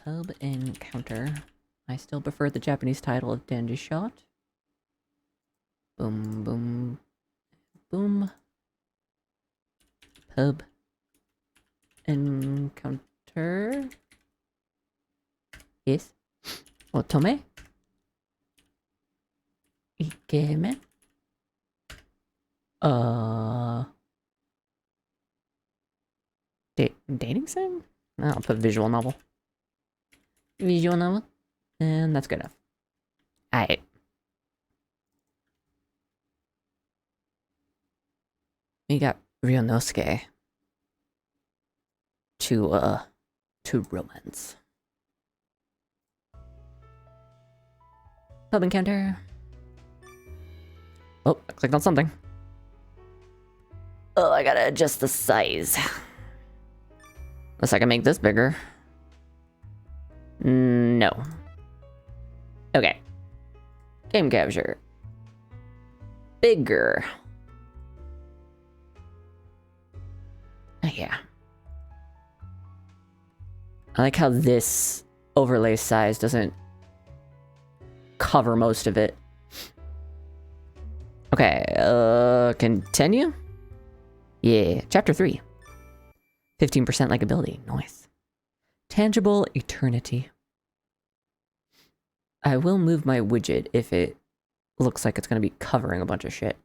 Pub Encounter. I still prefer the Japanese title of Dandy Shot. Boom, boom, boom. Pub Encounter. Yes. Otome. Ikeme. Dating sim? I'll put visual novel. Visual novel. And that's good enough. Alright. We got Ryunosuke to romance. Pub encounter. Oh, I clicked on something. Oh, I gotta adjust the size. Unless I can make this bigger. No. Okay. Game capture. Bigger. Oh, yeah. I like how this overlay size doesn't cover most of it. Okay, continue? Yeah, chapter 3. 15% likability, nice. Tangible eternity. I will move my widget if it looks like it's going to be covering a bunch of shit.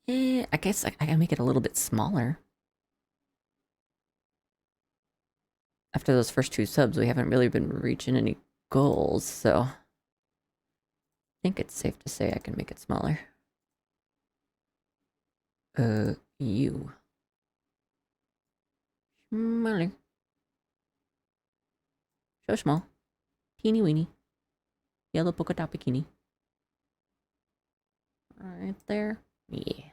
I guess I can make it a little bit smaller. After those first 2 subs, we haven't really been reaching any goals, so I think it's safe to say I can make it smaller. You. Smaller. So small. Teeny weeny. Yellow polka dot bikini. Right there. Yeah.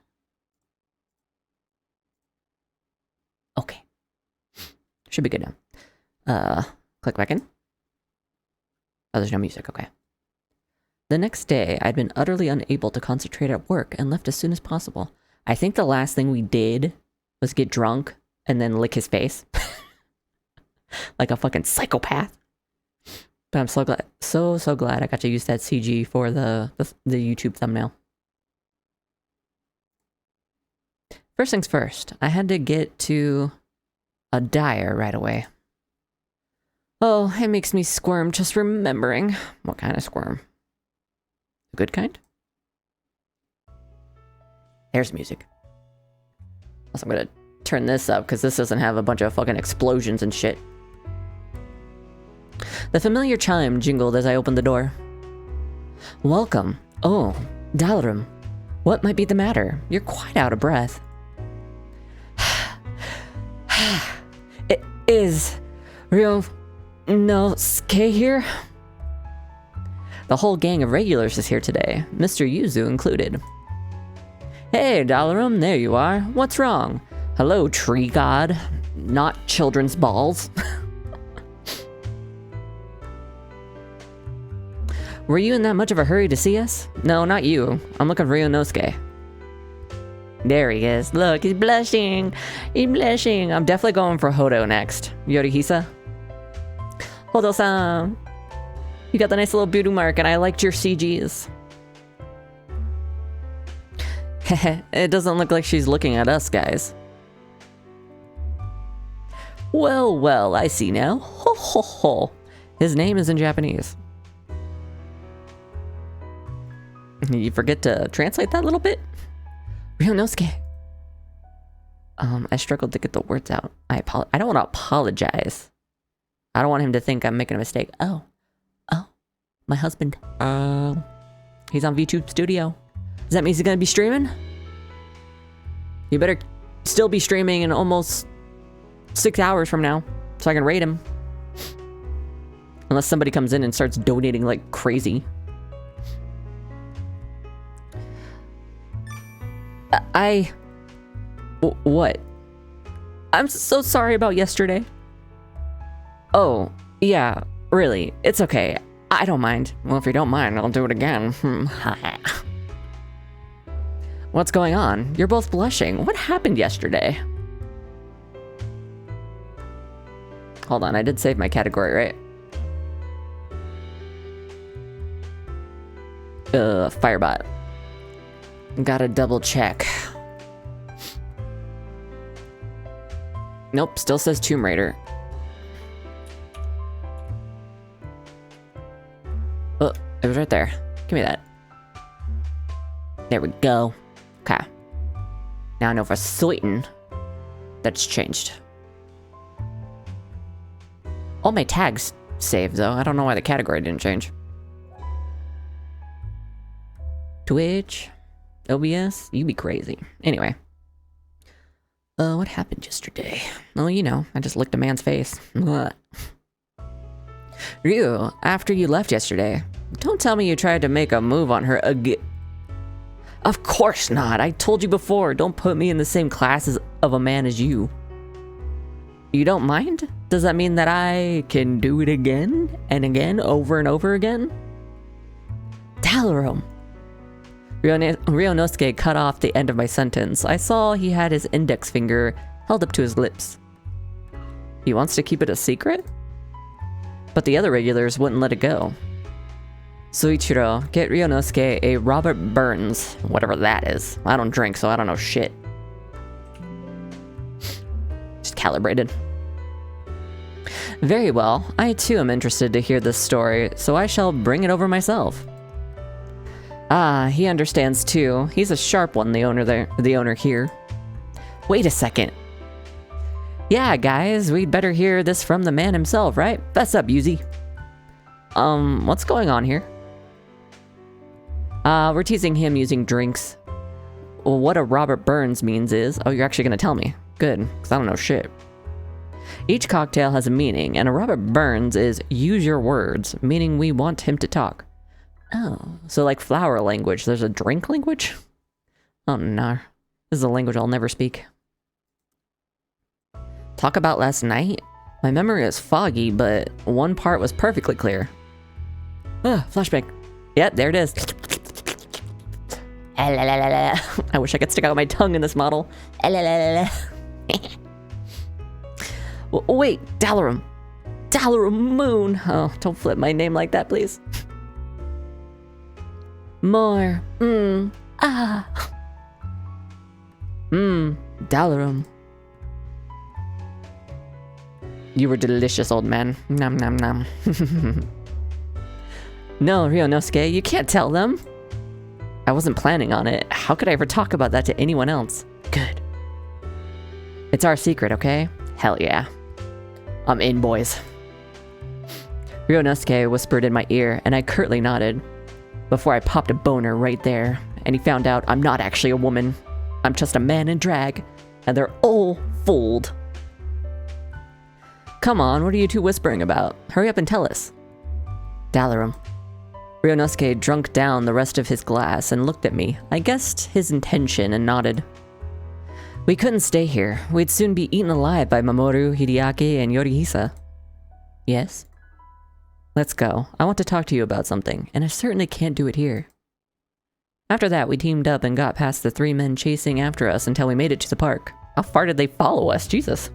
Okay. Should be good now. Click back in. Oh, there's no music, okay. The next day, I'd been utterly unable to concentrate at work and left as soon as possible. I think the last thing we did was get drunk and then lick his face. Like a fucking psychopath. But I'm so glad, so glad I got to use that CG for the YouTube thumbnail. First things first, I had to get to a dyer right away. Oh, it makes me squirm just remembering. What kind of squirm? A good kind? There's music. Also, I'm gonna turn this up because this doesn't have a bunch of fucking explosions and shit. The familiar chime jingled as I opened the door. Welcome. Oh, Dalarum. What might be the matter? You're quite out of breath. It is Ryunosuke here? The whole gang of regulars is here today, Mr. Yuzu included. Hey, Dalarum, there you are. What's wrong? Hello, tree god. Not children's balls. Were you in that much of a hurry to see us? No, not you. I'm looking for Ryunosuke. There he is. Look, he's blushing. He's blushing. I'm definitely going for Hodo next. Yorihisa? Hodo-san. You got the nice little beauty mark and I liked your CGs. Heh, it doesn't look like she's looking at us, guys. Well, well, I see now. Ho ho ho. His name is in Japanese. You forget to translate that a little bit? Ryunosuke. I struggled to get the words out. I don't want to apologize. I don't want him to think I'm making a mistake. Oh, my husband. He's on VTube Studio. Does that mean he's gonna be streaming? You better still be streaming in almost 6 hours from now, so I can rate him. Unless somebody comes in and starts donating like crazy. What? I'm so sorry about yesterday. Oh, yeah, really, it's okay. I don't mind. Well, if you don't mind, I'll do it again. What's going on? You're both blushing. What happened yesterday? Hold on, I did save my category, right? Firebot. Gotta double check. Nope, still says Tomb Raider. Oh, it was right there. Give me that. There we go. Okay. Now I know for certain that's changed. All my tags saved, though. I don't know why the category didn't change. Twitch, OBS, you be crazy. Anyway. What happened yesterday? Well, you know, I just licked a man's face. What? Ryu, after you left yesterday, don't tell me you tried to make a move on her again. Of course not. I told you before, don't put me in the same class of a man as you. You don't mind? Does that mean that I can do it again and again, over and over again? Dalarum. Ryunosuke cut off the end of my sentence. I saw he had his index finger held up to his lips. He wants to keep it a secret? But the other regulars wouldn't let it go. Soichiro, get Ryunosuke a Robert Burns, whatever that is. I don't drink, so I don't know shit. Just calibrated. Very well, I too am interested to hear this story, so I shall bring it over myself. Ah, he understands too. He's a sharp one, the owner here. Wait a second. Yeah, guys, we'd better hear this from the man himself, right? Fess up, Yuzi. What's going on here? We're teasing him using drinks. Well, what a Robert Burns means is... Oh, you're actually gonna tell me. Good, because I don't know shit. Each cocktail has a meaning, and a Robert Burns is use your words, meaning we want him to talk. Oh, so like flower language, there's a drink language? Oh no, this is a language I'll never speak. Talk about last night? My memory is foggy, but one part was perfectly clear. Flashback. Yep, there it is. I wish I could stick out my tongue in this model. Wait, Dalarum. Dalarum Moon. Oh, don't flip my name like that, please. More. Dalarum. You were delicious, old man. Nom nom nom. No, Ryunosuke, you can't tell them. I wasn't planning on it. How could I ever talk about that to anyone else? Good. It's our secret, okay? Hell yeah. I'm in, boys. Ryunosuke whispered in my ear, and I curtly nodded. Before I popped a boner right there, and he found out I'm not actually a woman. I'm just a man in drag, and they're all fooled. Come on, what are you two whispering about? Hurry up and tell us. Dalarum. Ryunosuke drunk down the rest of his glass and looked at me. I guessed his intention and nodded. We couldn't stay here. We'd soon be eaten alive by Mamoru, Hideaki, and Yorihisa. Yes? Let's go. I want to talk to you about something, and I certainly can't do it here. After that, we teamed up and got past the three men chasing after us until we made it to the park. How far did they follow us? Jesus.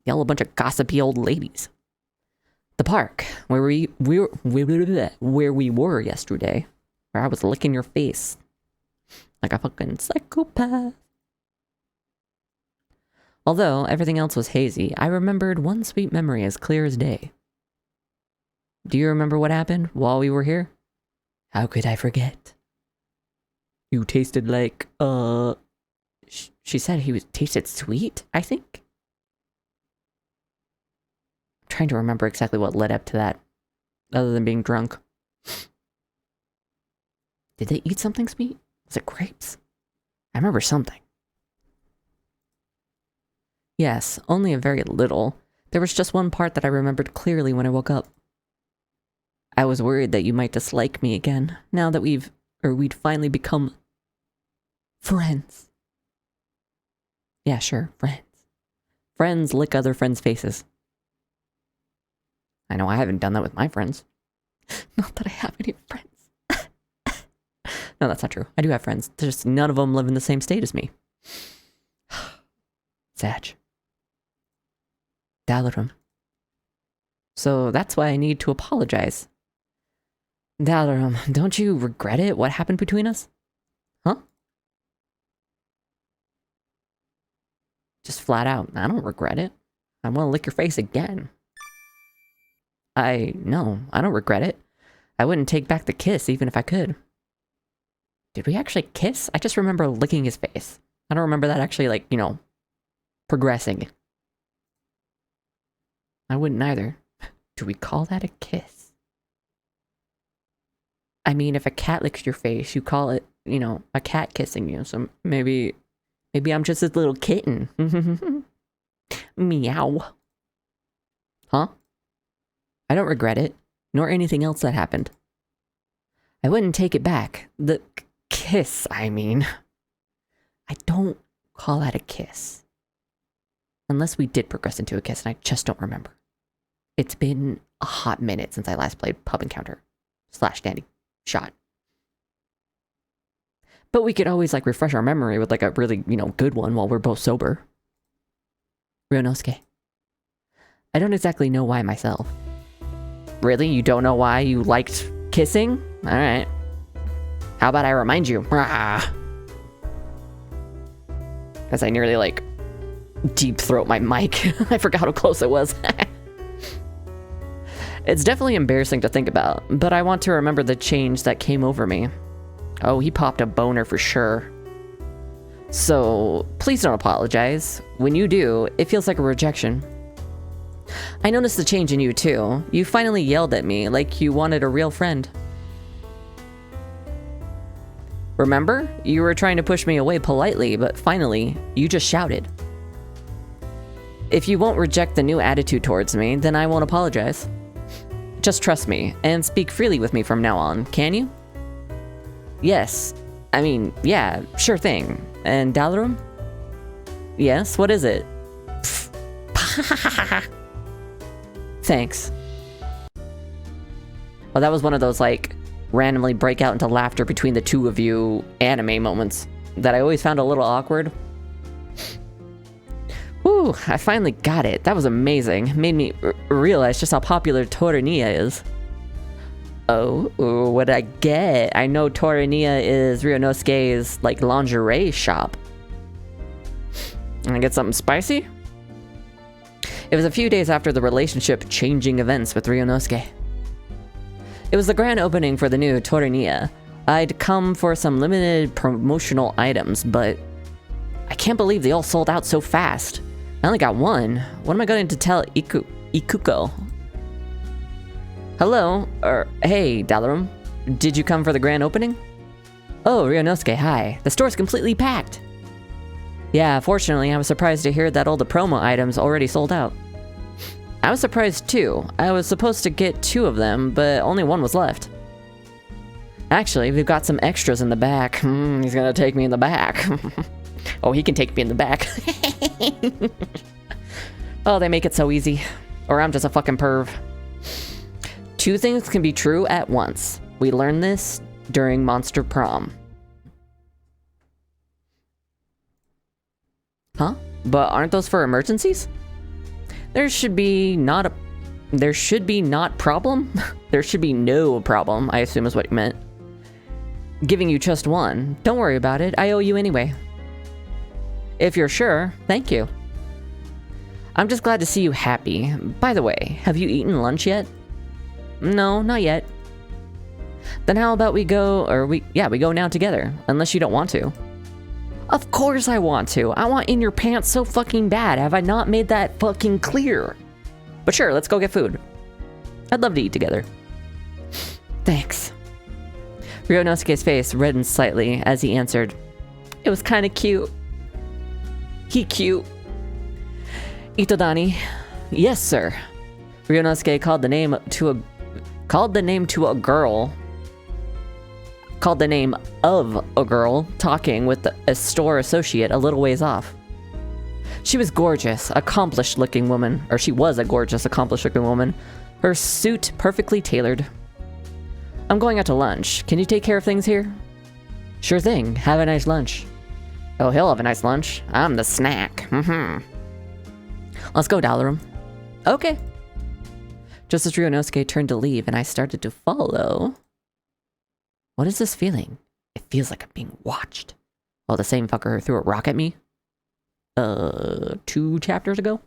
Y'all a bunch of gossipy old ladies. The park, where we were yesterday, where I was licking your face like a fucking psychopath. Although everything else was hazy, I remembered one sweet memory as clear as day. Do you remember what happened while we were here? How could I forget? You tasted like, she said he tasted sweet, I think? I'm trying to remember exactly what led up to that, other than being drunk. Did they eat something sweet? Was it grapes? I remember something. Yes, only a very little. There was just one part that I remembered clearly when I woke up. I was worried that you might dislike me again, now that we'd finally become friends. Yeah, sure, friends. Friends lick other friends' faces. I know I haven't done that with my friends. Not that I have any friends. No, that's not true. I do have friends. Just none of them live in the same state as me. Sad. Dalarum. So that's why I need to apologize. Dalarum, don't you regret it? What happened between us? Huh? Just flat out, I don't regret it. I want to lick your face again. No, I don't regret it. I wouldn't take back the kiss even if I could. Did we actually kiss? I just remember licking his face. I don't remember that actually, like, you know, progressing. I wouldn't either. Do we call that a kiss? I mean, if a cat licks your face, you call it, you know, a cat kissing you. So maybe I'm just this little kitten. Meow. Huh? I don't regret it, nor anything else that happened. I wouldn't take it back. The kiss, I mean. I don't call that a kiss. Unless we did progress into a kiss, and I just don't remember. It's been a hot minute since I last played Pub Encounter / Standing Shot. But we could always, like, refresh our memory with, like, a really, you know, good one while we're both sober. Ryunosuke. I don't exactly know why myself. Really? You don't know why you liked kissing? Alright. How about I remind you? As I nearly, like, deep throat my mic. I forgot how close it was. It's definitely embarrassing to think about, but I want to remember the change that came over me. Oh, he popped a boner for sure. So, please don't apologize. When you do, it feels like a rejection. I noticed the change in you too. You finally yelled at me like you wanted a real friend. Remember? You were trying to push me away politely, but finally, you just shouted. If you won't reject the new attitude towards me, then I won't apologize. Just trust me, and speak freely with me from now on, can you? Yes. I mean, yeah, sure thing. And Dalarum? Yes, what is it? Thanks. Well, that was one of those, like, randomly break out into laughter between the two of you anime moments that I always found a little awkward. Whew, I finally got it. That was amazing. Made me realize just how popular Toriniya is. Oh, what did I get? I know Toriniya is Ryunosuke's, like, lingerie shop. And I get something spicy? It was a few days after the relationship-changing events with Ryunosuke. It was the grand opening for the new Toriniya. I'd come for some limited promotional items, but I can't believe they all sold out so fast. I only got one. What am I going to tell Ikuko? Hello, hey, Dalarum. Did you come for the grand opening? Oh, Ryunosuke, hi. The store's completely packed. Yeah, fortunately, I was surprised to hear that all the promo items already sold out. I was surprised too. I was supposed to get 2 of them, but only 1 was left. Actually, we've got some extras in the back. He's gonna take me in the back. Oh, he can take me in the back. Oh, they make it so easy. Or I'm just a fucking perv. 2 things can be true at once. We learned this during Monster Prom. Huh? But aren't those for emergencies? There should be not problem? There should be no problem, I assume is what you meant. Giving you just 1. Don't worry about it, I owe you anyway. If you're sure, thank you. I'm just glad to see you happy. By the way, have you eaten lunch yet? No, not yet. Then how about we go now together, unless you don't want to. Of course I want to. I want in your pants so fucking bad. Have I not made that fucking clear? But sure, let's go get food. I'd love to eat together. Thanks. Ryunosuke's face reddened slightly as he answered. It was kind of cute. He cute. Itodani. Yes, sir. Ryunosuke called the name of a girl talking with a store associate a little ways off. She was gorgeous, accomplished looking woman, or she was a gorgeous, accomplished looking woman. Her suit perfectly tailored. I'm going out to lunch. Can you take care of things here? Sure thing. Have a nice lunch. Oh, he'll have a nice lunch. I'm the snack. Let's go, Dalarum. Okay. Just as Ryunosuke turned to leave and I started to follow... What is this feeling? It feels like I'm being watched. Oh, the same fucker threw a rock at me? 2 chapters ago?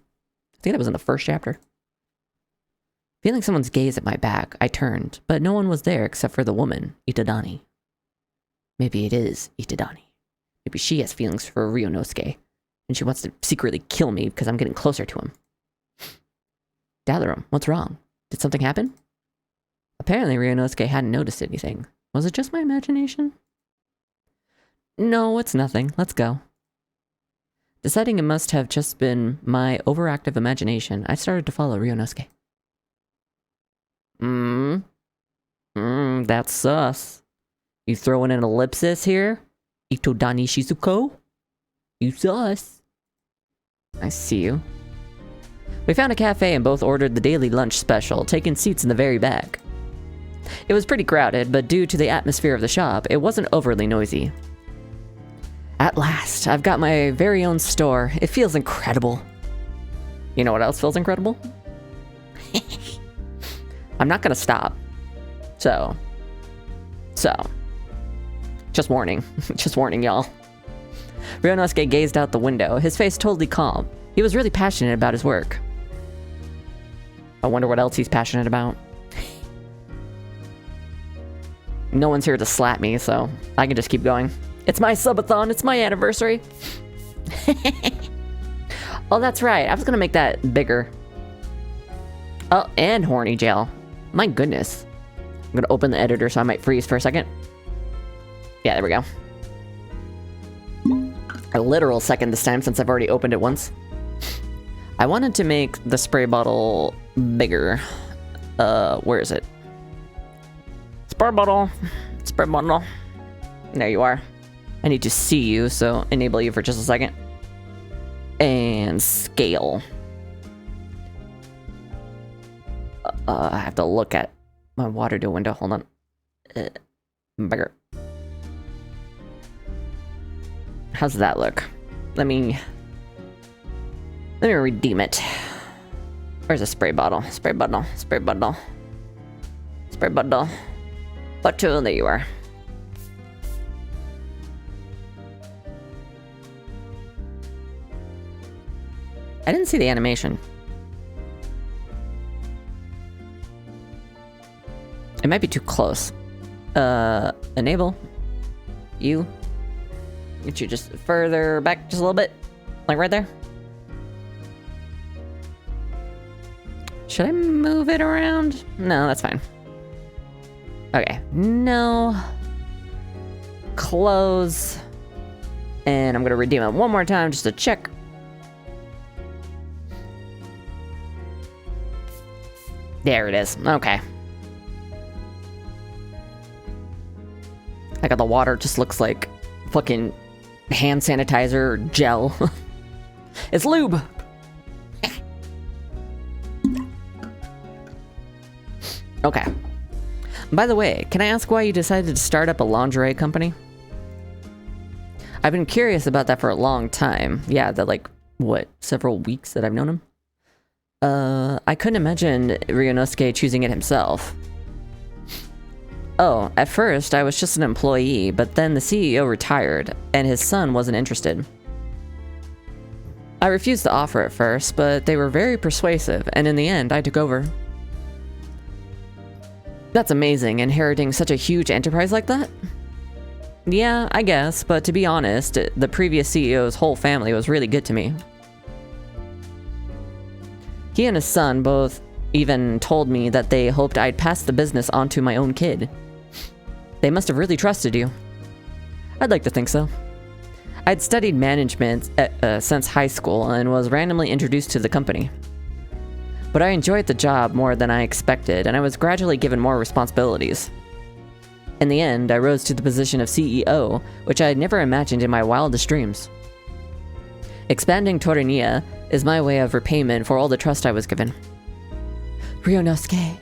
I think that was in the first chapter. Feeling someone's gaze at my back, I turned, but no one was there except for the woman, Itadani. Maybe it is Itadani. Maybe she has feelings for Ryunosuke, and she wants to secretly kill me because I'm getting closer to him. Dalarum, what's wrong? Did something happen? Apparently Ryunosuke hadn't noticed anything. Was it just my imagination? No, it's nothing. Let's go. Deciding it must have just been my overactive imagination, I started to follow Ryunosuke. That's sus. You throwing an ellipsis here? Itodani Shizuko? You sus. I see you. We found a cafe and both ordered the daily lunch special, taking seats in the very back. It was pretty crowded, but due to the atmosphere of the shop, it wasn't overly noisy. At last, I've got my very own store. It feels incredible. You know what else feels incredible? I'm not gonna stop. So. Just warning. Just warning, y'all. Ryunosuke gazed out the window, his face totally calm. He was really passionate about his work. I wonder what else he's passionate about. No one's here to slap me, so I can just keep going. It's my Subathon, it's my anniversary. Oh, that's right. I was gonna make that bigger. Oh, and horny jail. My goodness. I'm gonna open the editor so I might freeze for a second. Yeah, there we go. A literal second this time since I've already opened it once. I wanted to make the spray bottle bigger. Where is it? Spray bottle. Spray bottle. There you are. I need to see you, so enable you for just a second. And scale. I have to look at my water door window. Hold on. Bigger. How's that look? Let me redeem it. Where's the spray bottle? Spray bottle. Spray bottle. Spray bottle. Bottle. There you are. I didn't see the animation. It might be too close. Enable. You. Get you just further back just a little bit. Like right there. Should I move it around? No, that's fine. Okay. No. Close. And I'm gonna redeem it one more time just to check. There it is. Okay. I got the water just looks like fucking hand sanitizer or gel. It's lube. Okay. By the way, can I ask why you decided to start up a lingerie company? I've been curious about that for a long time. Yeah, the like, what, several weeks that I've known him? I couldn't imagine Ryunosuke choosing it himself. Oh, at first I was just an employee, but then the CEO retired, and his son wasn't interested. I refused the offer at first, but they were very persuasive, and in the end I took over. That's amazing, inheriting such a huge enterprise like that? Yeah, I guess, but to be honest, the previous CEO's whole family was really good to me. He and his son both even told me that they hoped I'd pass the business on to my own kid. They must have really trusted you. I'd like to think so. I'd studied management since high school and was randomly introduced to the company. But I enjoyed the job more than I expected, and I was gradually given more responsibilities. In the end, I rose to the position of CEO, which I had never imagined in my wildest dreams. Expanding Toriniya is my way of repayment for all the trust I was given. Ryunosuke.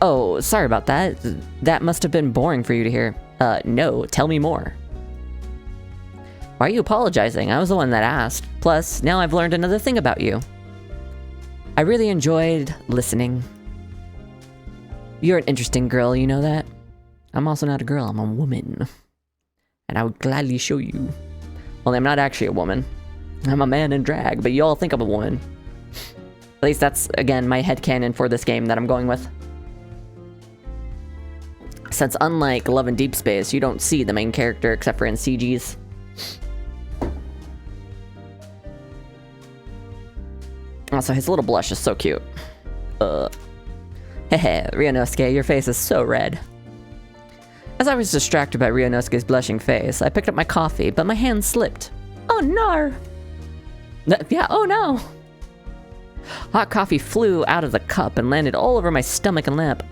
Oh, sorry about that. That must have been boring for you to hear. No, tell me more. Why are you apologizing? I was the one that asked. Plus, now I've learned another thing about you. I really enjoyed listening. You're an interesting girl, you know that? I'm also not a girl, I'm a woman. And I would gladly show you. Only I'm not actually a woman. I'm a man in drag, but you all think I'm a woman. At least that's, again, my headcanon for this game that I'm going with. Since unlike Love and Deep Space, you don't see the main character except for in CGs. Also, his little blush is so cute. Hehe, Ryunosuke, your face is so red. As I was distracted by Ryunosuke's blushing face, I picked up my coffee, but my hand slipped. Oh no! Yeah, oh no! Hot coffee flew out of the cup and landed all over my stomach and lap.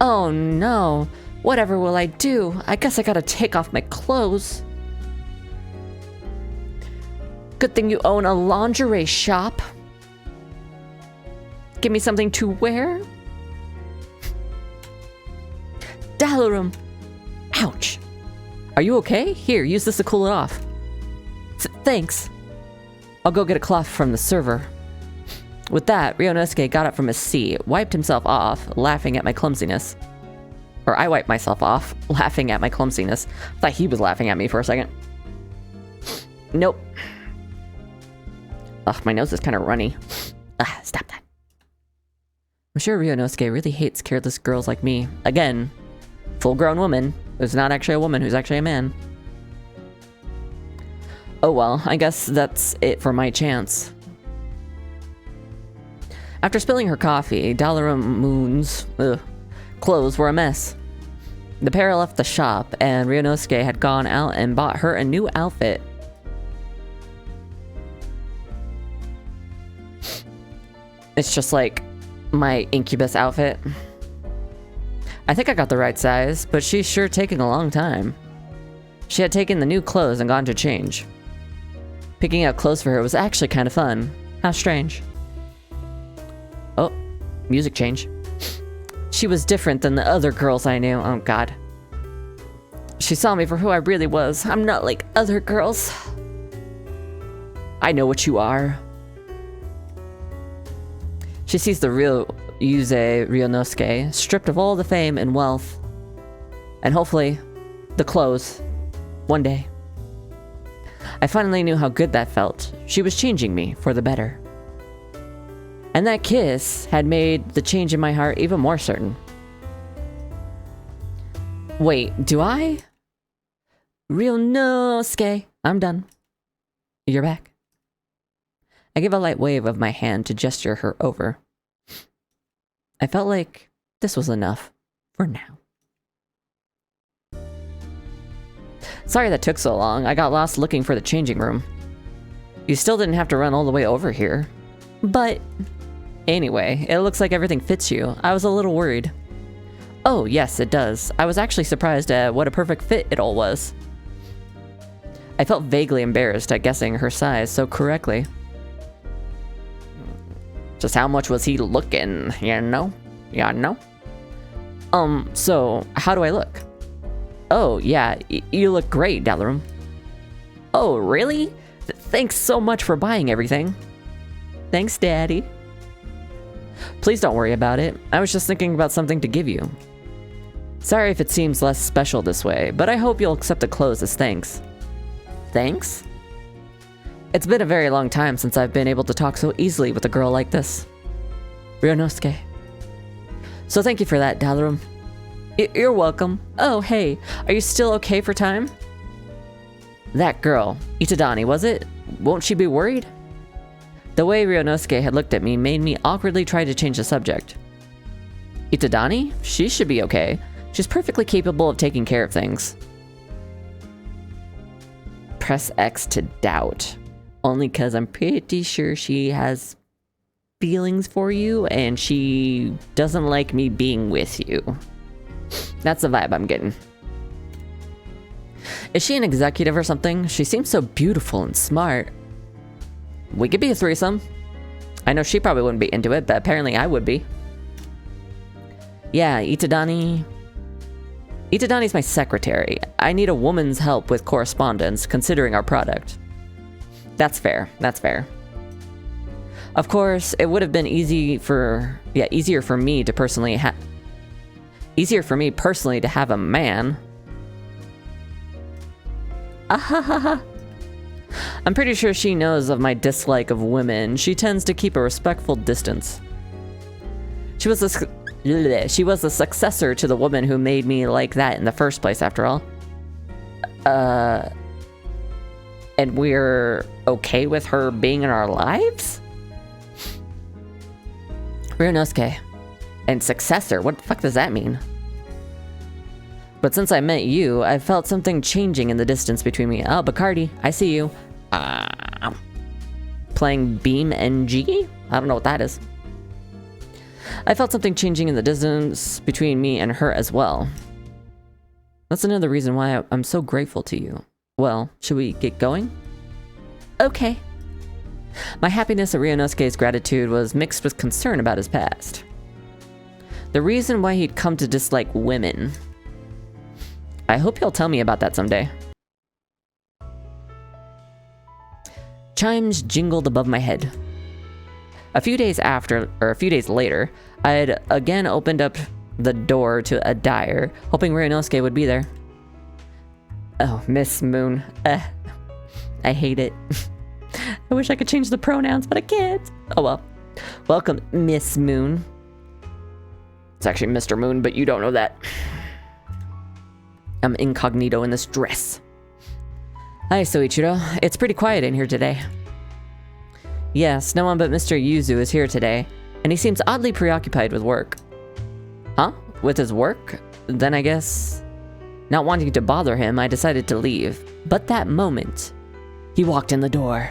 Oh no! Whatever will I do? I guess I gotta take off my clothes. Good thing you own a lingerie shop. Give me something to wear? Dalarum! Ouch! Are you okay? Here, use this to cool it off. Thanks. I'll go get a cloth from the server. With that, Ryunosuke got up from his seat, wiped himself off, laughing at my clumsiness. Or I wiped myself off, laughing at my clumsiness. I thought he was laughing at me for a second. Nope. Ugh, my nose is kind of runny. Stop that. I'm sure Ryunosuke really hates careless girls like me. Again, full-grown woman who's not actually a woman, who's actually a man. Oh well, I guess that's it for my chance. After spilling her coffee, Dalarum Moon's clothes were a mess. The pair left the shop, and Ryunosuke had gone out and bought her a new outfit. It's just like my incubus outfit. I think I got the right size, but she's sure taking a long time. She had taken the new clothes and gone to change. Picking out clothes for her was actually kind of fun. How strange. Oh, music change. She was different than the other girls I knew. Oh god. She saw me for who I really was. I'm not like other girls. I know what you are. She sees the real Yuze Ryunosuke, stripped of all the fame and wealth. And hopefully, the clothes. One day. I finally knew how good that felt. She was changing me for the better. And that kiss had made the change in my heart even more certain. Wait, do I? Ryunosuke, I'm done. You're back. I give a light wave of my hand to gesture her over. I felt like this was enough for now. Sorry that took so long. I got lost looking for the changing room. You still didn't have to run all the way over here. But anyway, it looks like everything fits you. I was a little worried. Oh, yes, it does. I was actually surprised at what a perfect fit it all was. I felt vaguely embarrassed at guessing her size so correctly. Just how much was he looking, you know? Yeah, no? So, how do I look? Oh, yeah, you look great, Dalarum. Oh, really? Thanks so much for buying everything. Thanks, Daddy. Please don't worry about it. I was just thinking about something to give you. Sorry if it seems less special this way, but I hope you'll accept the clothes as thanks. Thanks? It's been a very long time since I've been able to talk so easily with a girl like this. Ryunosuke. So thank you for that, Dalarum. You're welcome. Oh, hey, are you still okay for time? That girl, Itadani, was it? Won't she be worried? The way Ryunosuke had looked at me made me awkwardly try to change the subject. Itadani? She should be okay. She's perfectly capable of taking care of things. Press X to doubt. Only because I'm pretty sure she has feelings for you and she doesn't like me being with you. That's the vibe I'm getting. Is she an executive or something? She seems so beautiful and smart. We could be a threesome. I know she probably wouldn't be into it, but apparently I would be. Yeah, Itadani. Itadani's my secretary. I need a woman's help with correspondence, considering our product. That's fair. That's fair. Of course, it would have been easier for me to personally have a man. Ahahaha. I'm pretty sure she knows of my dislike of women. She tends to keep a respectful distance. She was the successor to the woman who made me like that in the first place, after all. And we're okay with her being in our lives? Ryunosuke. And successor? What the fuck does that mean? But since I met you, I felt something changing in the distance between me. Oh, Bacardi, I see you. Playing Beam NG? I don't know what that is. I felt something changing in the distance between me and her as well. That's another reason why I'm so grateful to you. Well, should we get going? Okay. My happiness at Ryunosuke's gratitude was mixed with concern about his past. The reason why he'd come to dislike women. I hope he'll tell me about that someday. Chimes jingled above my head. A few days later, I had again opened up the door to a dyer, hoping Ryunosuke would be there. Oh, Miss Moon. I hate it. I wish I could change the pronouns, but I can't. Oh well. Welcome, Miss Moon. It's actually Mr. Moon, but you don't know that. I'm incognito in this dress. Hi, Soichiro. It's pretty quiet in here today. Yes, no one but Mr. Yuzu is here today, and he seems oddly preoccupied with work. Huh? With his work? Then I guess... Not wanting to bother him, I decided to leave. But that moment, he walked in the door.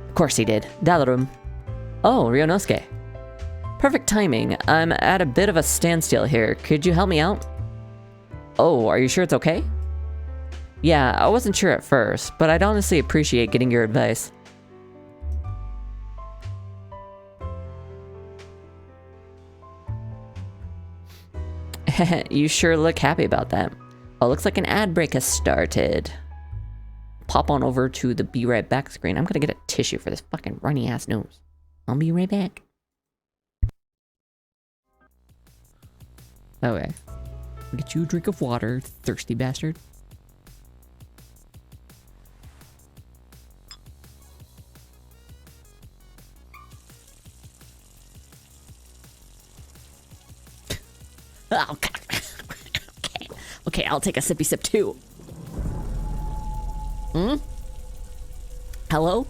Of course he did. Dalarum. Oh, Ryunosuke. Perfect timing. I'm at a bit of a standstill here. Could you help me out? Oh, are you sure it's okay? Yeah, I wasn't sure at first, but I'd honestly appreciate getting your advice. You sure look happy about that. Oh, looks like an ad break has started. Pop on over to the Be Right Back screen. I'm gonna get a tissue for this fucking runny ass nose. I'll be right back. Okay. Get you a drink of water, thirsty bastard. Oh, God. Okay, I'll take a sippy sip too. Hmm? Hello?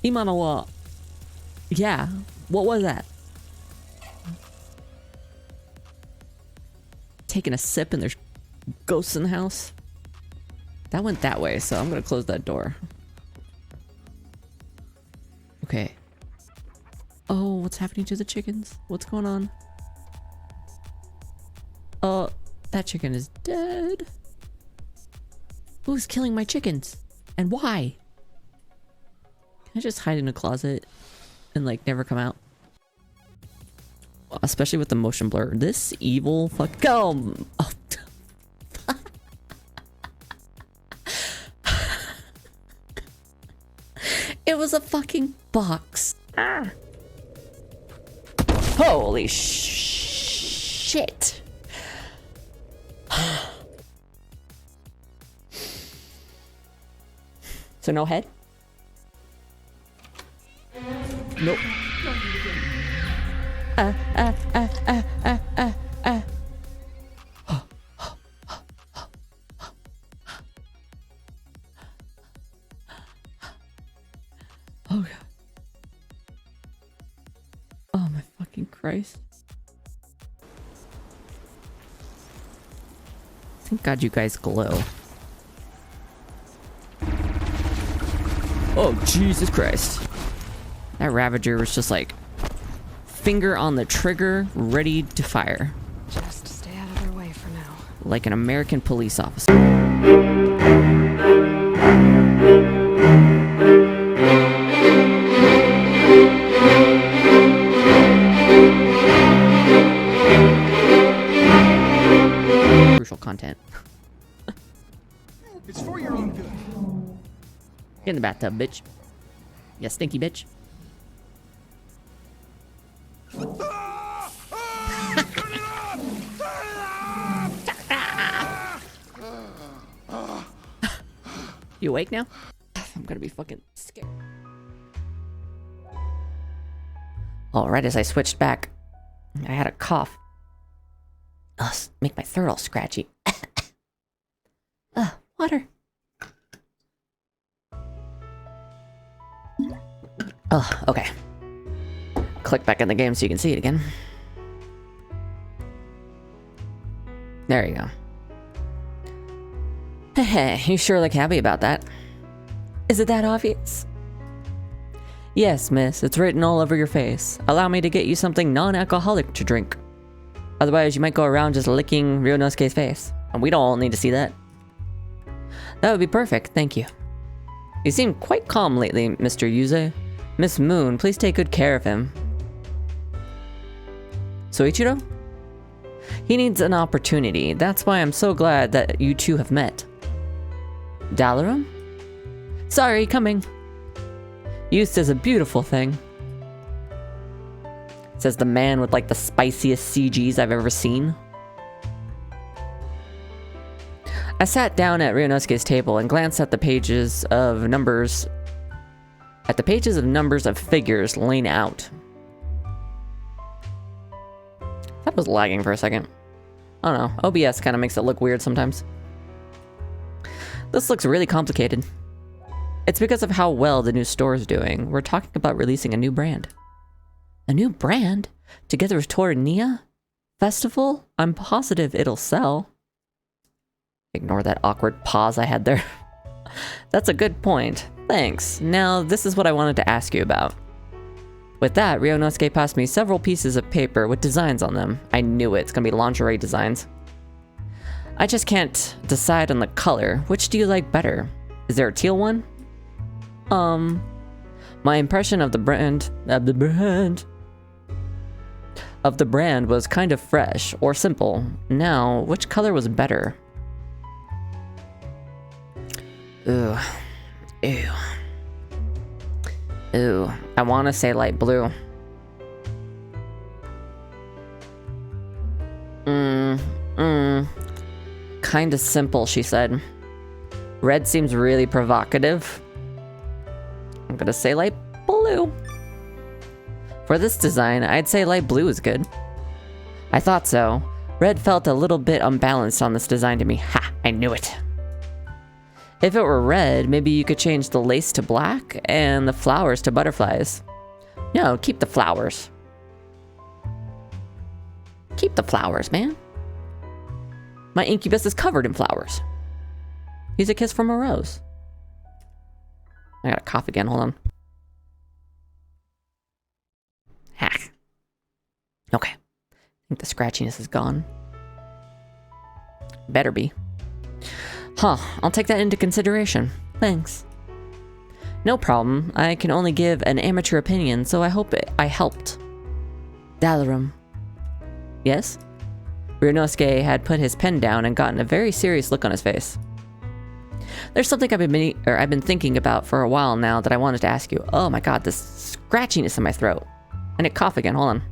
Imma wa. Yeah, what was that? Taking a sip and there's ghosts in the house? That went that way, so I'm gonna close that door. Okay. Oh, what's happening to the chickens? What's going on? Oh, that chicken is dead. Who's killing my chickens? And why? Can I just hide in a closet and like never come out? Especially with the motion blur. This evil fuck. Oh. It was a fucking box. Ah. Holy shit. So no head? Nope. Oh God. Oh my fucking Christ. Thank God you guys glow. Oh Jesus Christ. That Ravager was just like finger on the trigger, ready to fire. Just stay out of their way for now. Like an American police officer. Crucial content. It's for your own good. Get in the bathtub, bitch. You stinky bitch. You awake now? I'm gonna be fucking scared. All right, as I switched back, I had a cough. Make my throat all scratchy. Water. Oh, okay. Click back in the game so you can see it again. There you go. Hey, you sure look happy about that. Is it that obvious? Yes, miss, it's written all over your face. Allow me to get you something non-alcoholic to drink. Otherwise, you might go around just licking Ryunosuke's face. And we don't all need to see that. That would be perfect, thank you. You seem quite calm lately, Mr. Yuze. Miss Moon, please take good care of him. Soichiro? He needs an opportunity. That's why I'm so glad that you two have met. Dalarum? Sorry, coming. Youth is a beautiful thing. Says the man with like the spiciest CGs I've ever seen. I sat down at Ryunosuke's table and glanced at the pages of numbers. Of figures laying out. That was lagging for a second. I don't know. OBS kind of makes it look weird sometimes. This looks really complicated. It's because of how well the new store is doing. We're talking about releasing a new brand. A new brand? Together with Tornia? Festival? I'm positive it'll sell. Ignore that awkward pause I had there. That's a good point. Thanks. Now, this is what I wanted to ask you about. With that, Ryunosuke passed me several pieces of paper with designs on them. I knew it. It's gonna be lingerie designs. I just can't decide on the color. Which do you like better? Is there a teal one? My impression of the brand was kind of fresh or simple. Now, which color was better? Ooh. Ew. Ooh. I want to say light blue. Kinda simple, she said. Red seems really provocative. I'm gonna say light blue. For this design, I'd say light blue is good. I thought so. Red felt a little bit unbalanced on this design to me. Ha! I knew it. If it were red, maybe you could change the lace to black and the flowers to butterflies. No, keep the flowers. Keep the flowers, man. My incubus is covered in flowers. He's a kiss from a rose. I gotta cough again, hold on. Hack. Okay. I think the scratchiness is gone. Better be. Huh, I'll take that into consideration. Thanks. No problem. I can only give an amateur opinion, so I hope I helped. Dalarum. Yes? Ryunosuke had put his pen down and gotten a very serious look on his face. There's something I've been thinking about for a while now that I wanted to ask you. Oh my god, this scratchiness in my throat. I need to cough again, hold on.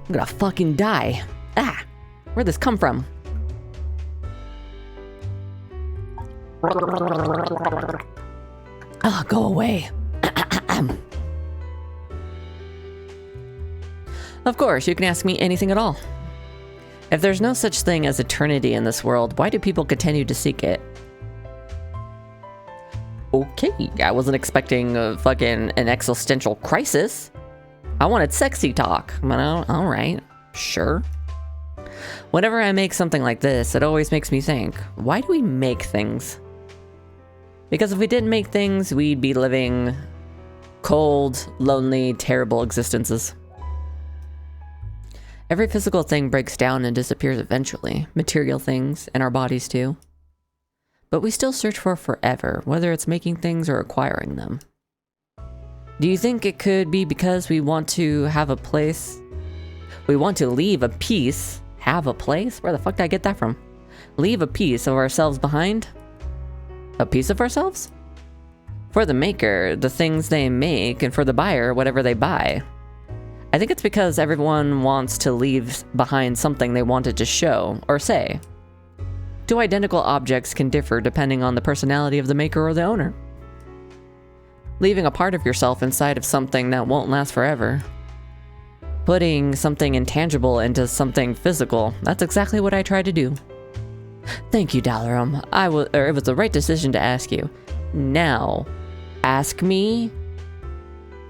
I'm gonna fucking die. Ah! Where'd this come from? Oh, go away. Of course, you can ask me anything at all. If there's no such thing as eternity in this world, why do people continue to seek it? Okay, I wasn't expecting an existential crisis. I wanted sexy talk, but alright, sure. Whenever I make something like this, it always makes me think, why do we make things? Because if we didn't make things, we'd be living cold, lonely, terrible existences. Every physical thing breaks down and disappears eventually, material things, and our bodies too. But we still search for forever, whether it's making things or acquiring them. Do you think it could be because we want to have a place? We want to leave a piece, have a place? Where the fuck did I get that from? Leave a piece of ourselves behind? A piece of ourselves? For the maker, the things they make, and for the buyer, whatever they buy. I think it's because everyone wants to leave behind something they wanted to show or say. Two identical objects can differ depending on the personality of the maker or the owner. Leaving a part of yourself inside of something that won't last forever. Putting something intangible into something physical, that's exactly what I tried to do. Thank you, Dalarum. It was the right decision to ask you. Now, ask me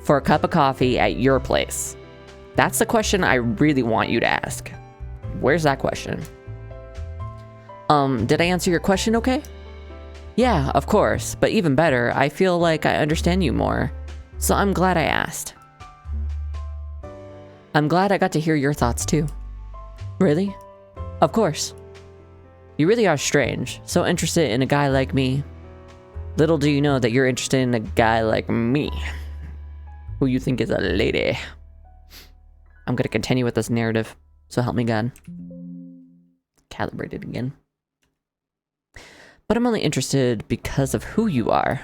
for a cup of coffee at your place. That's the question I really want you to ask. Where's that question? Did I answer your question okay? Yeah, of course, but even better, I feel like I understand you more. So I'm glad I asked. I'm glad I got to hear your thoughts too. Really? Of course. You really are strange, so interested in a guy like me. Little do you know that you're interested in a guy like me, who you think is a lady. I'm gonna continue with this narrative, so help me God. Calibrate it again. But I'm only interested because of who you are.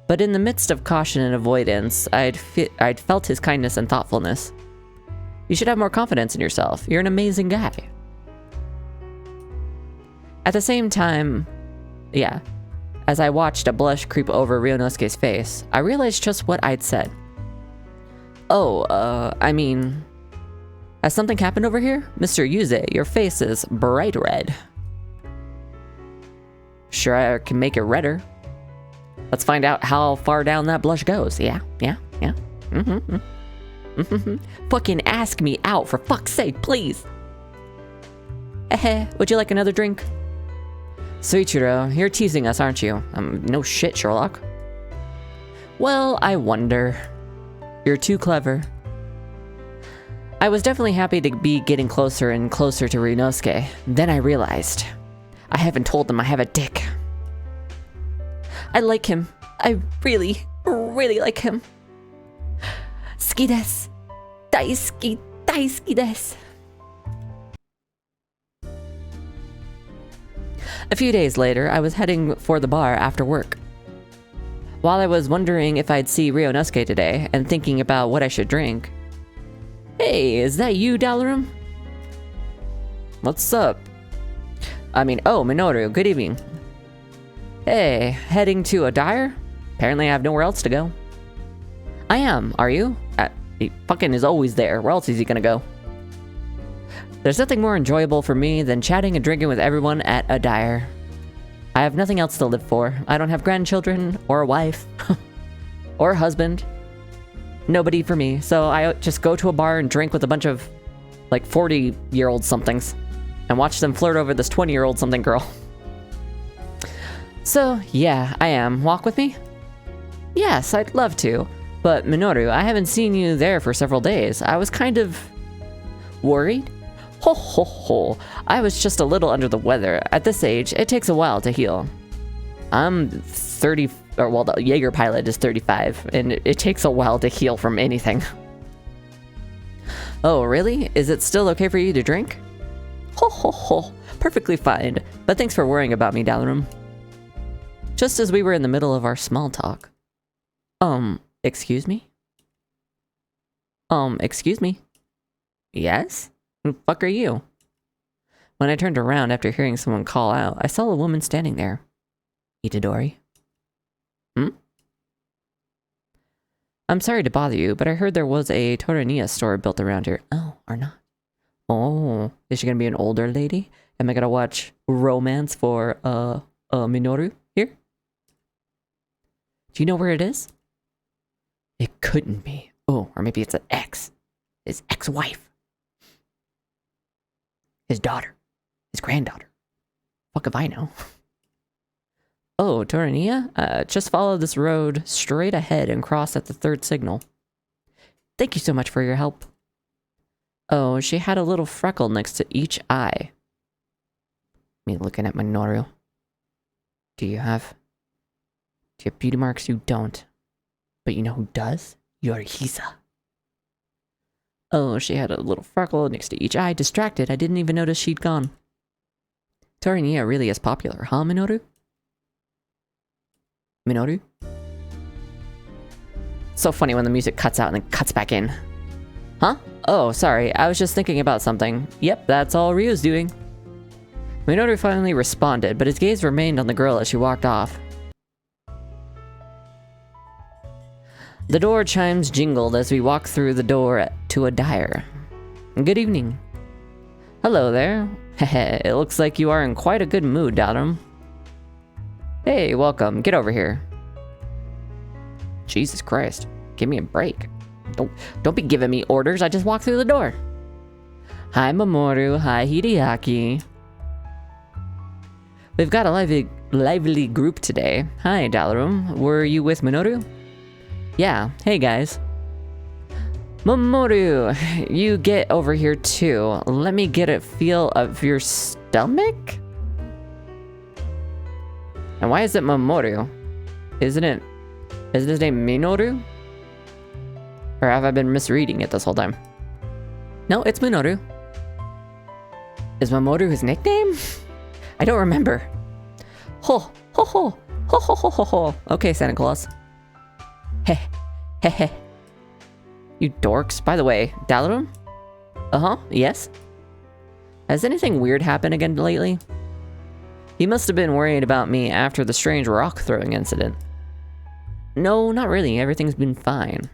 But in the midst of caution and avoidance, I'd felt his kindness and thoughtfulness. You should have more confidence in yourself. You're an amazing guy. At the same time, yeah, as I watched a blush creep over Ryunosuke's face, I realized just what I'd said. Oh, I mean, has something happened over here? Mr. Yuze, your face is bright red. Sure, I can make it redder. Let's find out how far down that blush goes. Yeah. Fucking ask me out, for fuck's sake, please. Would you like another drink? Suichiro, you're teasing us, aren't you? No shit, Sherlock. Well, I wonder. You're too clever. I was definitely happy to be getting closer and closer to Ryunosuke. Then I realized, I haven't told them I have a dick. I like him. I really, really like him. Ski desu. Daisuki, daisuki desu. A few days later, I was heading for the bar after work. While I was wondering if I'd see Ryunosuke today, and thinking about what I should drink. Hey, is that you, Dalarum? What's up? Oh, Minoru, good evening. Hey, heading to a dyer? Apparently I have nowhere else to go. I am, are you? He fucking is always there, where else is he gonna go? There's nothing more enjoyable for me than chatting and drinking with everyone at a dyer. I have nothing else to live for. I don't have grandchildren, or a wife, or a husband. Nobody for me, so I just go to a bar and drink with a bunch of, like, 40-year-old somethings, and watch them flirt over this 20-year-old something girl. So, yeah, I am. Walk with me? Yes, I'd love to. But, Minoru, I haven't seen you there for several days. I was kind of worried. Ho ho ho. I was just a little under the weather. At this age, it takes a while to heal. I'm 30, or well, the Jaeger pilot is 35, and it takes a while to heal from anything. Oh, really? Is it still okay for you to drink? Ho ho ho. Perfectly fine. But thanks for worrying about me, Dalarum. Just as we were in the middle of our small talk. Excuse me? Excuse me? Yes? Who the fuck are you? When I turned around after hearing someone call out, I saw a woman standing there. Itadori? I'm sorry to bother you, but I heard there was a Toraniya store built around here. Oh, or not? Oh, is she gonna be an older lady? Am I gonna watch romance for, Minoru here? Do you know where it is? It couldn't be. Oh, or maybe it's an ex. His ex-wife. His daughter. His granddaughter. Fuck if I know. Oh, Toraniya? Just follow this road straight ahead and cross at the third signal. Thank you so much for your help. Oh, she had a little freckle next to each eye. Me looking at Minoru. Do you have beauty marks? You don't. But you know who does? Yorihisa. Oh, she had a little freckle next to each eye. Distracted, I didn't even notice she'd gone. Torinia really is popular, huh, Minoru? Minoru? So funny when the music cuts out and then cuts back in. Huh? Oh, sorry, I was just thinking about something. Yep, that's all Ryu's doing. Minoru finally responded, but his gaze remained on the girl as she walked off. The door chimes jingled as we walked through the door to a dyer. Good evening. Hello there. Heh, it looks like you are in quite a good mood, Darum. Hey, welcome. Get over here. Jesus Christ. Give me a break. Don't be giving me orders. I just walked through the door. Hi, Mamoru. Hi, Hideaki. We've got a lively group today. Hi, Dalarum. Were you with Minoru? Yeah. Hey, guys. Mamoru, you get over here too. Let me get a feel of your stomach? And why is it Mamoru? Isn't his name Minoru? Or have I been misreading it this whole time? No, it's Minoru. Is Mamoru his nickname? I don't remember. Ho, ho, ho, ho, ho, ho, ho, ho. Okay, Santa Claus. Heh, heh, heh. You dorks. By the way, Dalarum? Uh-huh, yes? Has anything weird happened again lately? He must have been worried about me after the strange rock-throwing incident. No, not really. Everything's been fine.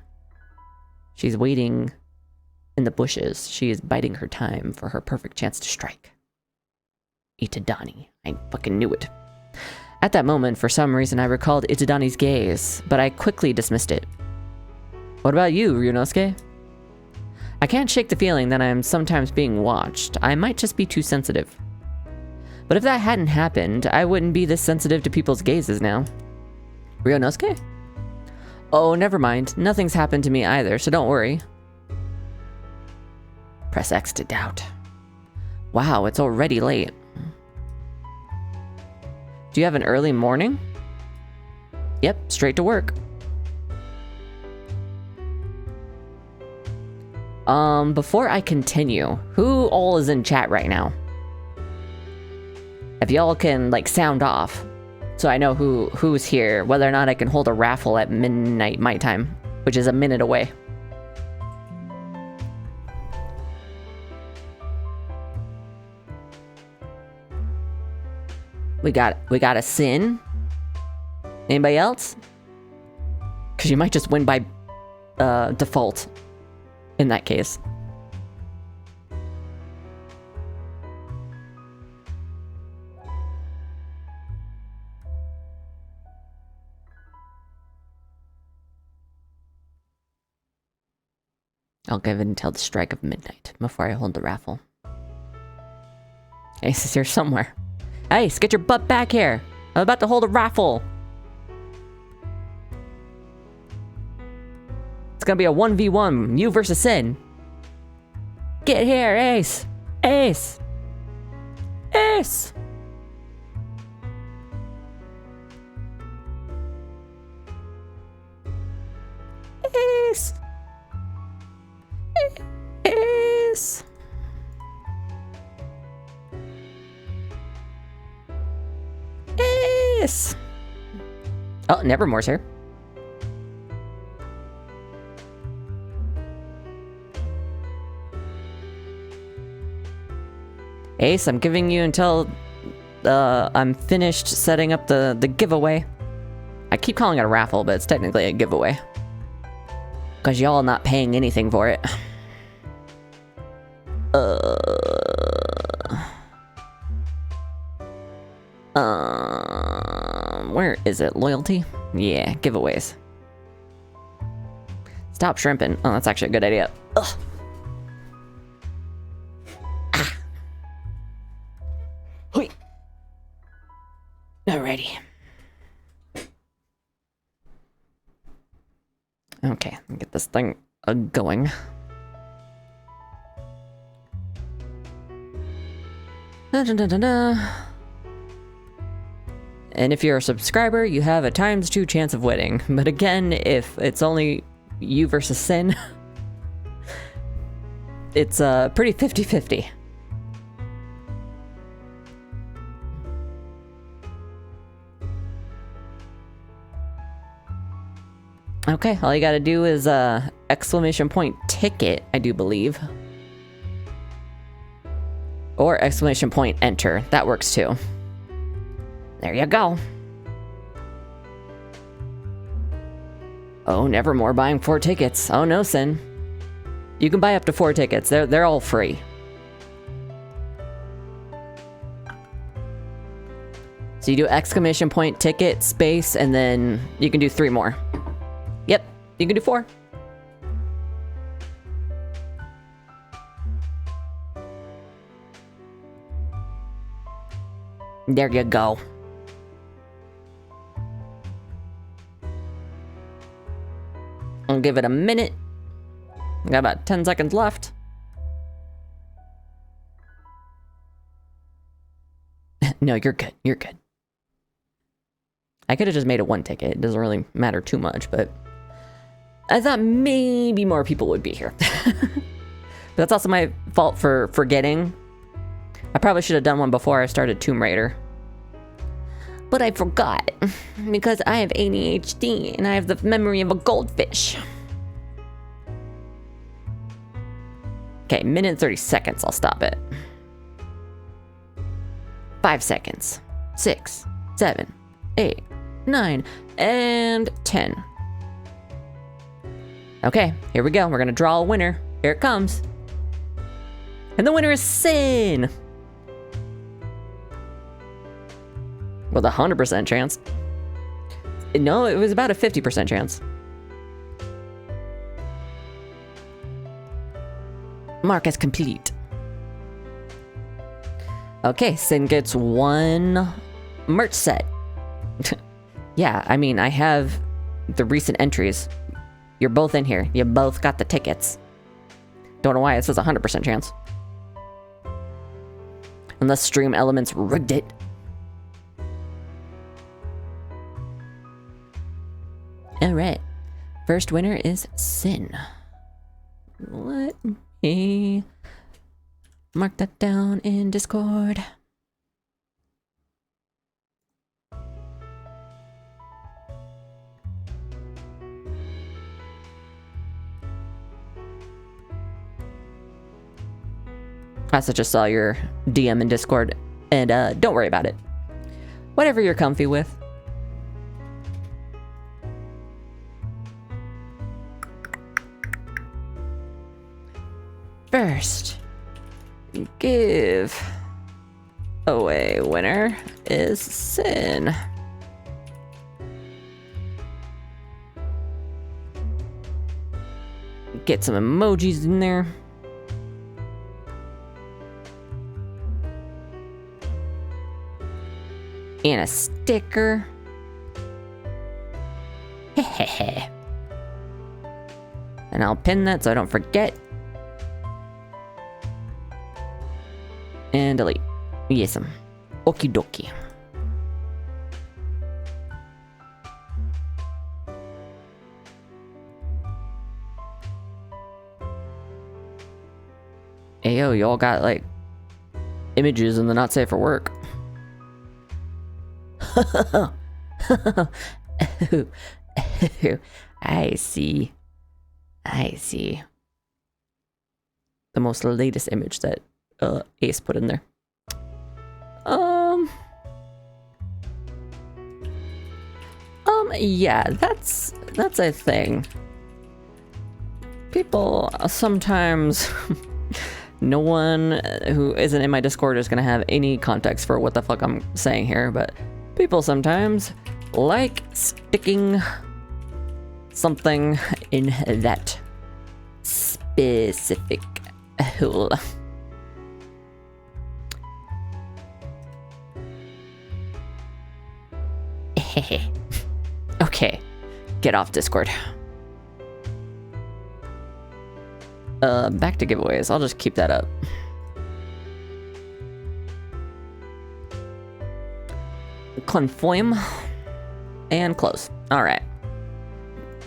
She's waiting in the bushes. She is biding her time for her perfect chance to strike. Itadani. I fucking knew it. At that moment, for some reason, I recalled Itadani's gaze, but I quickly dismissed it. What about you, Ryunosuke? I can't shake the feeling that I'm sometimes being watched. I might just be too sensitive. But if that hadn't happened, I wouldn't be this sensitive to people's gazes now. Ryunosuke? Oh, never mind. Nothing's happened to me either, so don't worry. Press X to doubt. Wow, it's already late. Do you have an early morning? Yep, straight to work. Before I continue, who all is in chat right now? If y'all can, like, sound off, so I know who's here, whether or not I can hold a raffle at midnight my time, which is a minute away. We got a sin. Anybody else? Because you might just win by default in that case. I'll give it until the strike of midnight before I hold the raffle. Ace is here somewhere. Ace, get your butt back here! I'm about to hold a raffle! It's gonna be a 1v1, you versus Sin. Get here, Ace! Ace! Ace! Ace! Ace! Ace! Oh, Nevermore's here. Ace, I'm giving you until I'm finished setting up the giveaway. I keep calling it a raffle, but it's technically a giveaway. Because y'all not paying anything for it. Where is it? Loyalty? Yeah, giveaways. Stop shrimping. Oh, that's actually a good idea. Ugh. Ah. Hoi. Alrighty. Okay, get this thing going. Da, da, da, da, da. And if you're a subscriber, you have a ×2 chance of winning. But again, if it's only you versus Sin, it's pretty 50-50. Okay, all you gotta do is exclamation point ticket, I do believe. Or exclamation point enter. That works too. There you go. Oh, nevermore buying 4 tickets. Oh no, Sin. You can buy up to 4 tickets. They're all free. So you do exclamation point ticket space and then you can do 3 more. Yep, you can do 4. There you go. I'll give it a minute. Got about 10 seconds left. No, you're good. You're good. I could have just made it 1 ticket. It doesn't really matter too much, but I thought maybe more people would be here. But that's also my fault for forgetting. I probably should have done one before I started Tomb Raider. But I forgot, because I have ADHD and I have the memory of a goldfish. Okay, minute and 30 seconds, I'll stop it. 5 seconds. 6, 7, 8, 9, and 10. Okay, here we go. We're gonna draw a winner. Here it comes. And the winner is Sin! With a 100% chance. No, it was about a 50% chance. Mark as complete. Okay, Sin gets 1 merch set. Yeah, I mean, I have the recent entries. You're both in here. You both got the tickets. Don't know why it says 100% chance. Unless Stream Elements rigged it. Alright. First winner is Sin. Let me mark that down in Discord. I also just saw your DM in Discord, and don't worry about it. Whatever you're comfy with. First, give away winner is Sin. Get some emojis in there. And a sticker. Hehehe. And I'll pin that so I don't forget. And delete. Yes. Okie dokie. Ayo, y'all got like images in the not safe for work. I see. I see. The most latest image that Ace put in there. Yeah, that's a thing. People sometimes no one who isn't in my Discord is gonna have any context for what the fuck I'm saying here, but people sometimes like sticking something in that specific hole. Okay, get off Discord. Back to giveaways. I'll just keep that up. Confirm and close. All right,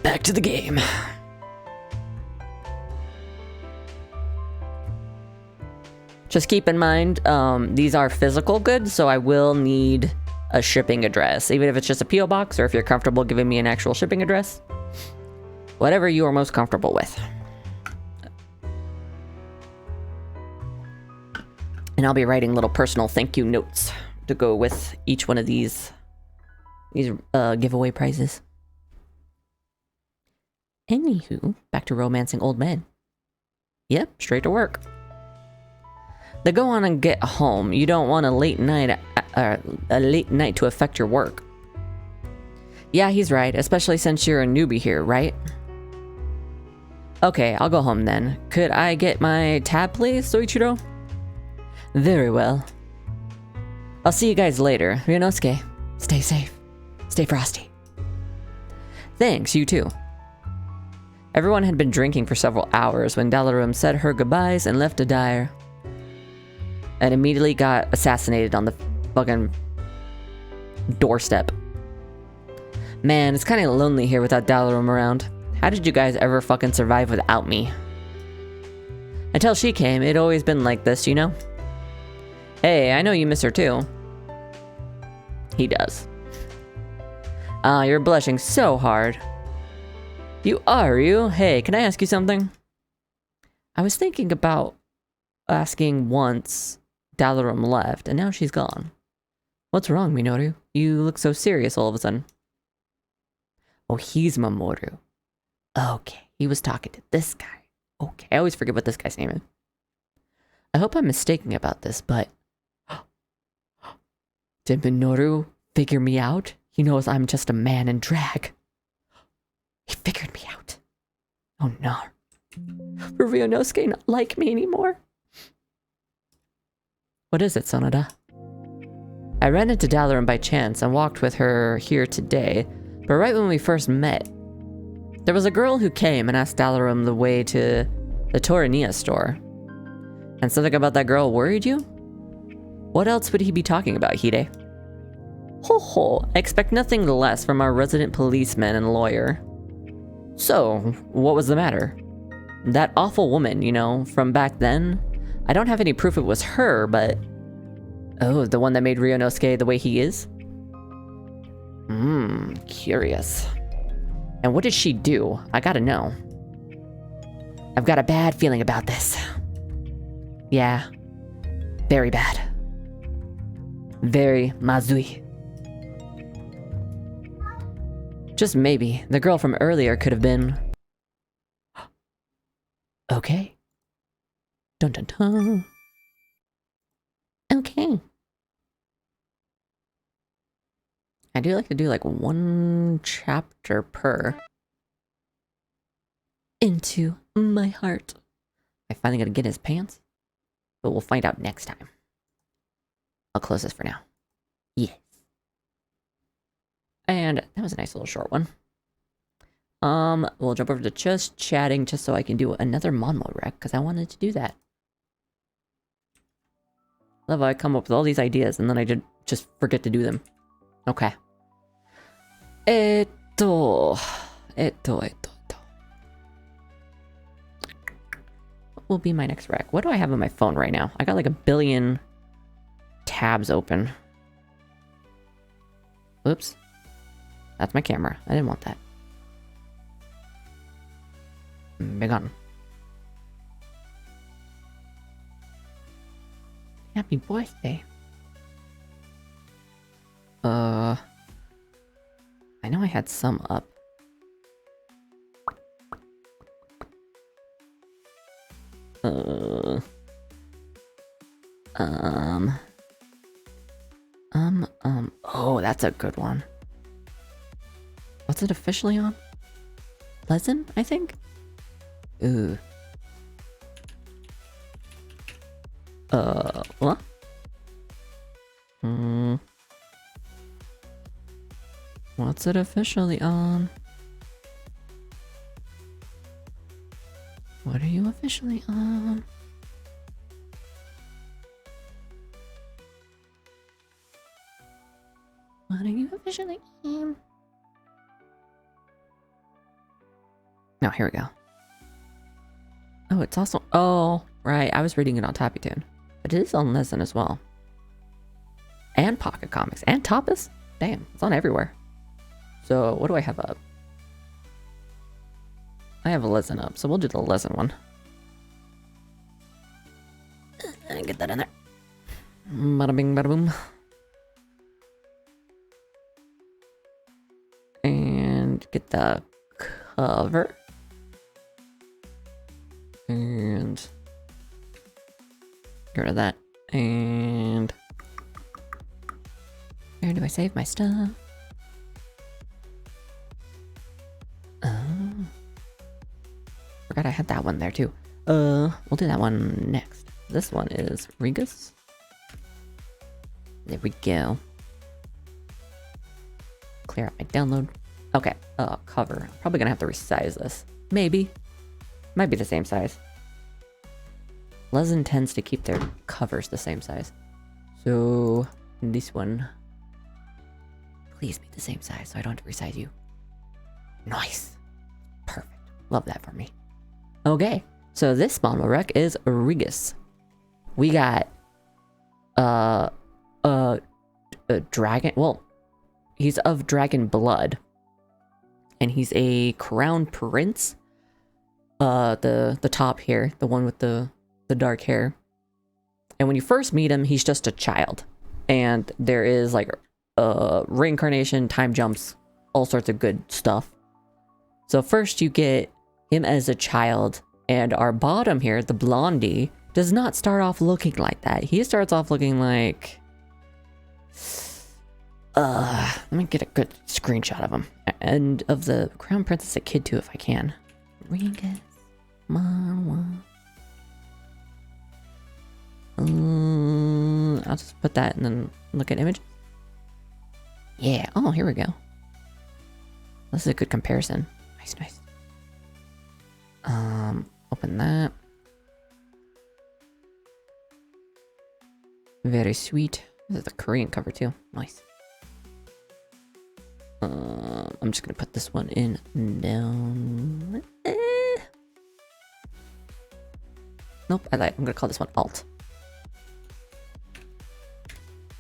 back to the game. Just keep in mind, these are physical goods, so I will need a shipping address, even if it's just a PO box, or if you're comfortable giving me an actual shipping address. Whatever you are most comfortable with. And I'll be writing little personal thank you notes to go with each one of these giveaway prizes. Anywho, back to romancing old men. Yep, straight to work. They go on and get home. You don't want a late night to affect your work. Yeah, he's right, especially since you're a newbie here, right? Okay, I'll go home then. Could I get my tab, please, Soichiro? Very well. I'll see you guys later. Ryunosuke, stay safe. Stay frosty. Thanks, you too. Everyone had been drinking for several hours when Dalarum said her goodbyes and left to die. And immediately got assassinated on the fucking doorstep. Man, it's kind of lonely here without Dalarum around. How did you guys ever fucking survive without me? Until she came, it'd always been like this, you know? Hey, I know you miss her too. He does. Ah, you're blushing so hard. You are, you? Hey, can I ask you something? I was thinking about asking once Dalarum left, and now she's gone. What's wrong, Minoru? You look so serious all of a sudden. Oh, he's Mamoru. Okay, he was talking to this guy. Okay, I always forget what this guy's name is. I hope I'm mistaken about this, but... Did Minoru figure me out? He knows I'm just a man in drag. He figured me out. Oh no. Will Ryunosuke not like me anymore? What is it, Sonoda? I ran into Dalarum by chance and walked with her here today, but right when we first met, there was a girl who came and asked Dalarum the way to the Toriniya store. And something about that girl worried you? What else would he be talking about, Hide? Ho ho, I expect nothing less from our resident policeman and lawyer. So, what was the matter? That awful woman, you know, from back then? I don't have any proof it was her, but... Oh, the one that made Ryunosuke the way he is? Curious. And what did she do? I gotta know. I've got a bad feeling about this. Yeah. Very bad. Very mazui. Just maybe, the girl from earlier could have been... Okay. Dun dun dun. Okay. I do like to do like one chapter per. Into my heart. I finally gotta get his pants? But we'll find out next time. I'll close this for now. Yes. And that was a nice little short one. We'll jump over to just chatting just so I can do another Manhwa Rec, because I wanted to do that. Love how I come up with all these ideas and then I just forget to do them. Okay. What will be my next rec? What do I have on my phone right now? I got like a billion tabs open. Oops. That's my camera. I didn't want that. Big on. Happy birthday. I know I had some up. Oh, that's a good one. What's it officially on? Pleasant, I think? Ooh. What? What's it officially on? What are you officially on? What are you officially on? No, here we go. Oh, it's also... Oh, right. I was reading it on Tapitoon. But it is on Lesson as well. And Pocket Comics. And Tapas? Damn, it's on everywhere. So, what do I have up? I have a lesson up, so we'll do the lesson one. And get that in there. Bada bing, bada boom. And get the cover. And get rid of that. And where do I save my stuff? Forgot I had that one there too. We'll do that one next. This one is Regus. There we go. Clear out my download. Okay, cover. Probably gonna have to resize this. Maybe. Might be the same size. Lezen tends to keep their covers the same size. So, this one. Please be the same size so I don't have to resize you. Nice. Perfect. Love that for me. Okay, so this Manhwa Rec is Regus. We got a dragon. Well, he's of dragon blood, and he's a crown prince. The top here, the one with the dark hair. And when you first meet him, he's just a child, and there is like reincarnation, time jumps, all sorts of good stuff. So first you get him as a child, and our bottom here, the blondie, does not start off looking like that. He starts off looking like... let me get a good screenshot of him. And of the Crown Prince as a kid too, if I can. Regus, Manhwa. I'll just put that and then look at image. Yeah, oh, here we go. This is a good comparison. Nice, nice. Open that. Very sweet. This is the Korean cover too. Nice. I'm just gonna put this one in down. Nope, I lied. I'm gonna call this one Alt.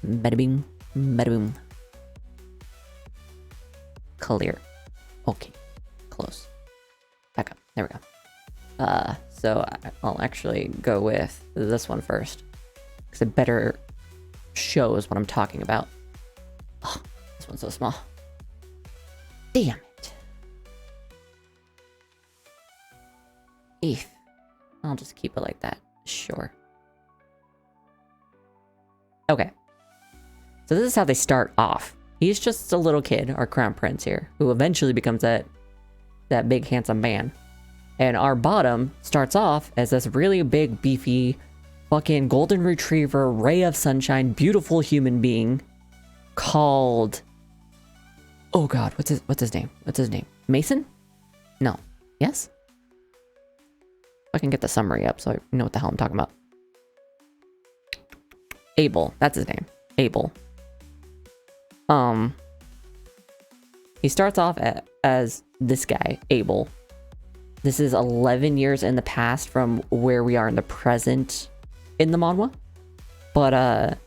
Bada bing, bada boom. Clear. Okay. Close. Back up. There we go. So I'll actually go with this one first, because it better shows what I'm talking about. Oh, this one's so small. Damn it. Eef. I'll just keep it like that. Sure. Okay. So this is how they start off. He's just a little kid, our crown prince here, who eventually becomes that big handsome man. And our bottom starts off as this really big, beefy, fucking golden retriever, ray of sunshine, beautiful human being called... Oh god, what's his name? What's his name? Mason? No. Yes? I can get the summary up so I know what the hell I'm talking about. Abel. That's his name. Abel. He starts off as this guy, Abel. This is 11 years in the past from where we are in the present in the manhwa. But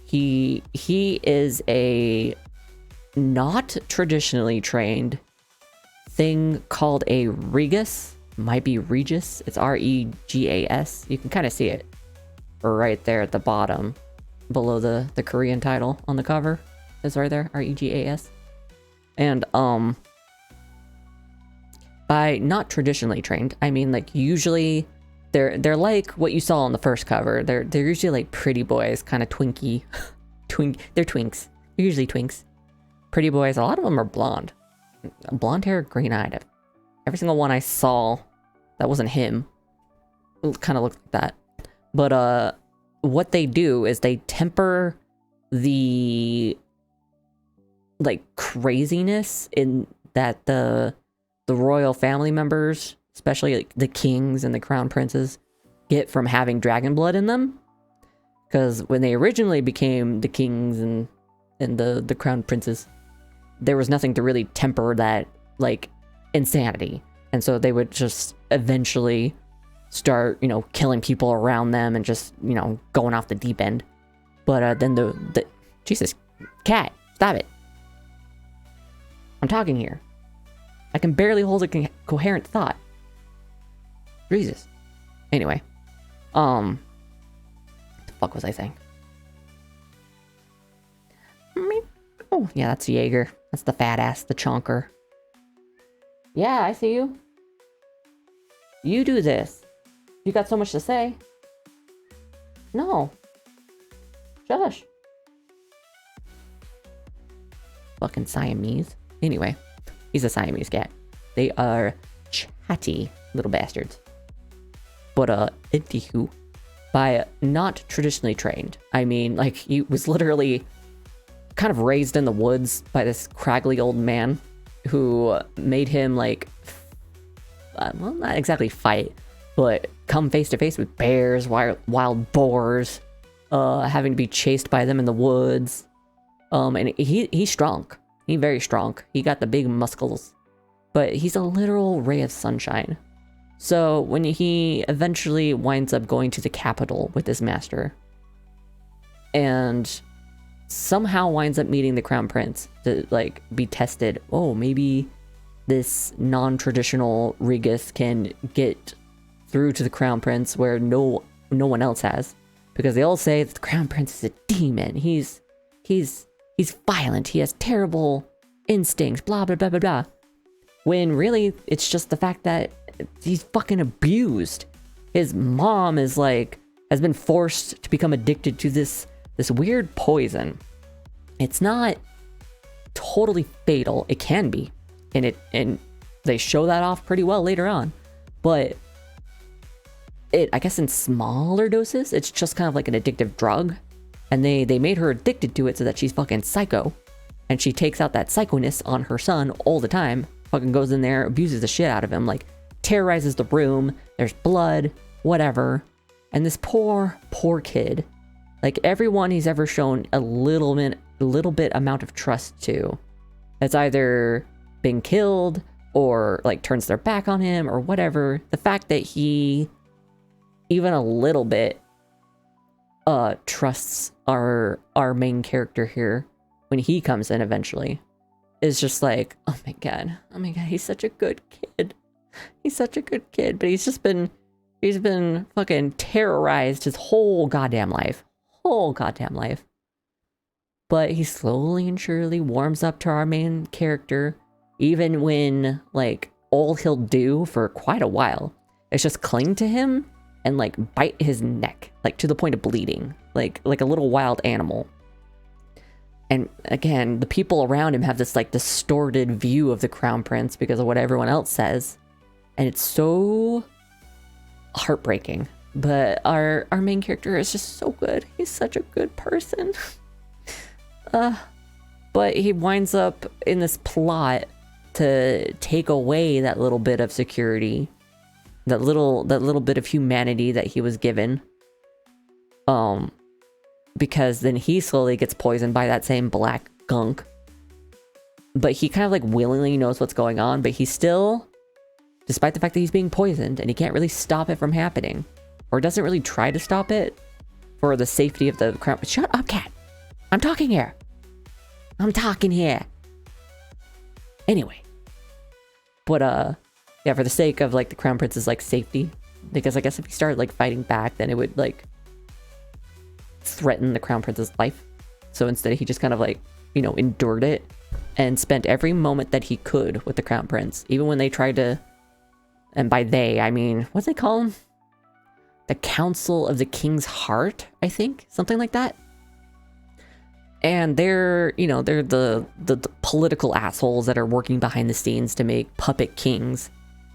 he is a not traditionally trained thing called a Regus. Might be Regis. It's R-E-G-A-S. You can kind of see it right there at the bottom below the Korean title on the cover. It's right there, R-E-G-A-S. And by not traditionally trained, I mean like usually they're like what you saw on the first cover. They're usually like pretty boys, kind of twinky. They're twinks. They're usually twinks. Pretty boys. A lot of them are blonde. Blonde hair, green eyed. Every single one I saw that wasn't him kind of looked like that. But what they do is they temper the like craziness in that the royal family members, especially like the kings and the crown princes, get from having dragon blood in them. Because when they originally became the kings and the crown princes, there was nothing to really temper that like insanity. And so they would just eventually start, you know, killing people around them and just, you know, going off the deep end. But then the Jesus, cat, stop it. I'm talking here. I can barely hold a coherent thought. Jesus. Anyway. What the fuck was I saying? Oh, yeah, that's Jaeger. That's the fat ass, the chonker. Yeah, I see you. You do this. You got so much to say. No. Shush. Fucking Siamese. Anyway, he's a Siamese cat. They are chatty little bastards. But, anywho, by not traditionally trained, I mean, like, he was literally kind of raised in the woods by this craggly old man who made him, like, well, not exactly fight, but come face to face with bears, wild boars, having to be chased by them in the woods. And he's strong. He's very strong. He got the big muscles, but he's a literal ray of sunshine. So when he eventually winds up going to the capital with his master, and somehow winds up meeting the crown prince to, like, be tested. Oh, maybe this non-traditional Regis can get through to the crown prince where no one else has, because they all say that the crown prince is a demon. He's violent. He has terrible instincts. Blah blah blah blah blah. When really it's just the fact that he's fucking abused. His mom is like has been forced to become addicted to this weird poison. It's not totally fatal. It can be, and they show that off pretty well later on. But I guess in smaller doses, it's just kind of like an addictive drug. And they made her addicted to it so that she's fucking psycho. And she takes out that psychoness on her son all the time. Fucking goes in there, abuses the shit out of him, like terrorizes the room. There's blood, whatever. And this poor kid, like everyone he's ever shown a little bit amount of trust to, has either been killed or like turns their back on him or whatever. The fact that he even a little bit trusts our main character here when he comes in eventually is just like, oh my god, he's such a good kid. He's such a good kid, but he's been fucking terrorized his whole goddamn life. But he slowly and surely warms up to our main character, even when, like, all he'll do for quite a while is just cling to him and, like, bite his neck, like, to the point of bleeding, like a little wild animal. And again, the people around him have this, like, distorted view of the crown prince because of what everyone else says. And it's so heartbreaking. But our main character is just so good. He's such a good person. But he winds up in this plot to take away that little bit of security, that little bit of humanity that he was given. Because then he slowly gets poisoned by that same black gunk. But he kind of like willingly knows what's going on, but he still, despite the fact that he's being poisoned and he can't really stop it from happening, or doesn't really try to stop it for the safety of the crown. Shut up, cat. I'm talking here. Anyway. But, yeah, for the sake of, like, the crown prince's, like, safety, because I guess if he started, like, fighting back, then it would, like, threaten the crown prince's life. So instead he just kind of, like, you know, endured it and spent every moment that he could with the crown prince, even when they tried to, and by they, I mean, what's they call him? The Council of the King's Heart, I think, something like that. And they're, you know, they're the political assholes that are working behind the scenes to make puppet kings,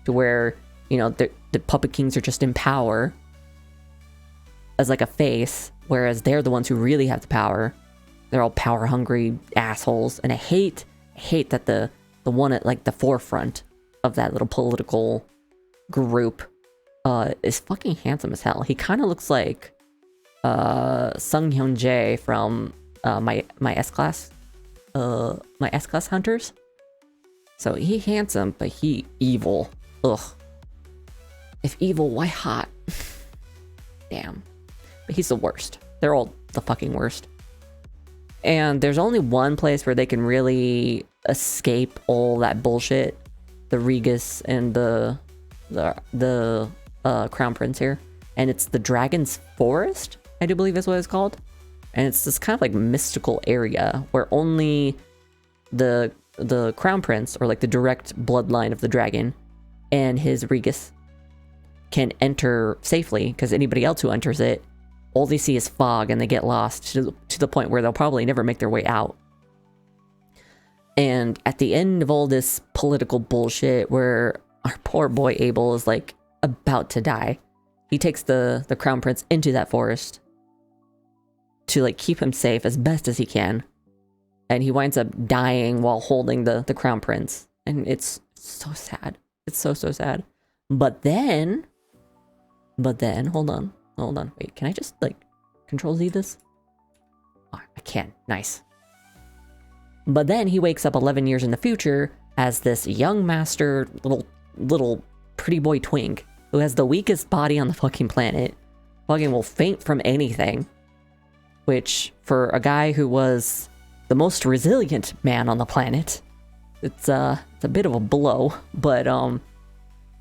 to where, you know, the puppet kings are just in power as like a face, whereas they're the ones who really have the power. They're all power hungry assholes, and I hate that the one at like the forefront of that little political group is fucking handsome as hell. He kind of looks like Sung Hyun Jae from my S-Class Hunters. So he handsome, but he evil. Ugh. If evil, why hot? Damn. But he's the worst. They're all the fucking worst. And there's only one place where they can really escape all that bullshit. The Regis and the crown prince here, and it's the Dragon's Forest, I do believe is what it's called. And it's this kind of like mystical area where only the crown prince, or like the direct bloodline of the dragon, and his Regus can enter safely, because anybody else who enters it, all they see is fog and they get lost to the point where they'll probably never make their way out. And at the end of all this political bullshit where our poor boy Abel is like about to die, he takes the crown prince into that forest to like keep him safe as best as he can. And he winds up dying while holding the crown prince. And it's so sad. It's so sad. But then, hold on. Wait, can I just like Control Z this? Oh, I can. Nice. But then he wakes up 11 years in the future as this young master, little pretty boy twink who has the weakest body on the fucking planet. Fucking will faint from anything. Which, for a guy who was the most resilient man on the planet, it's a bit of a blow. But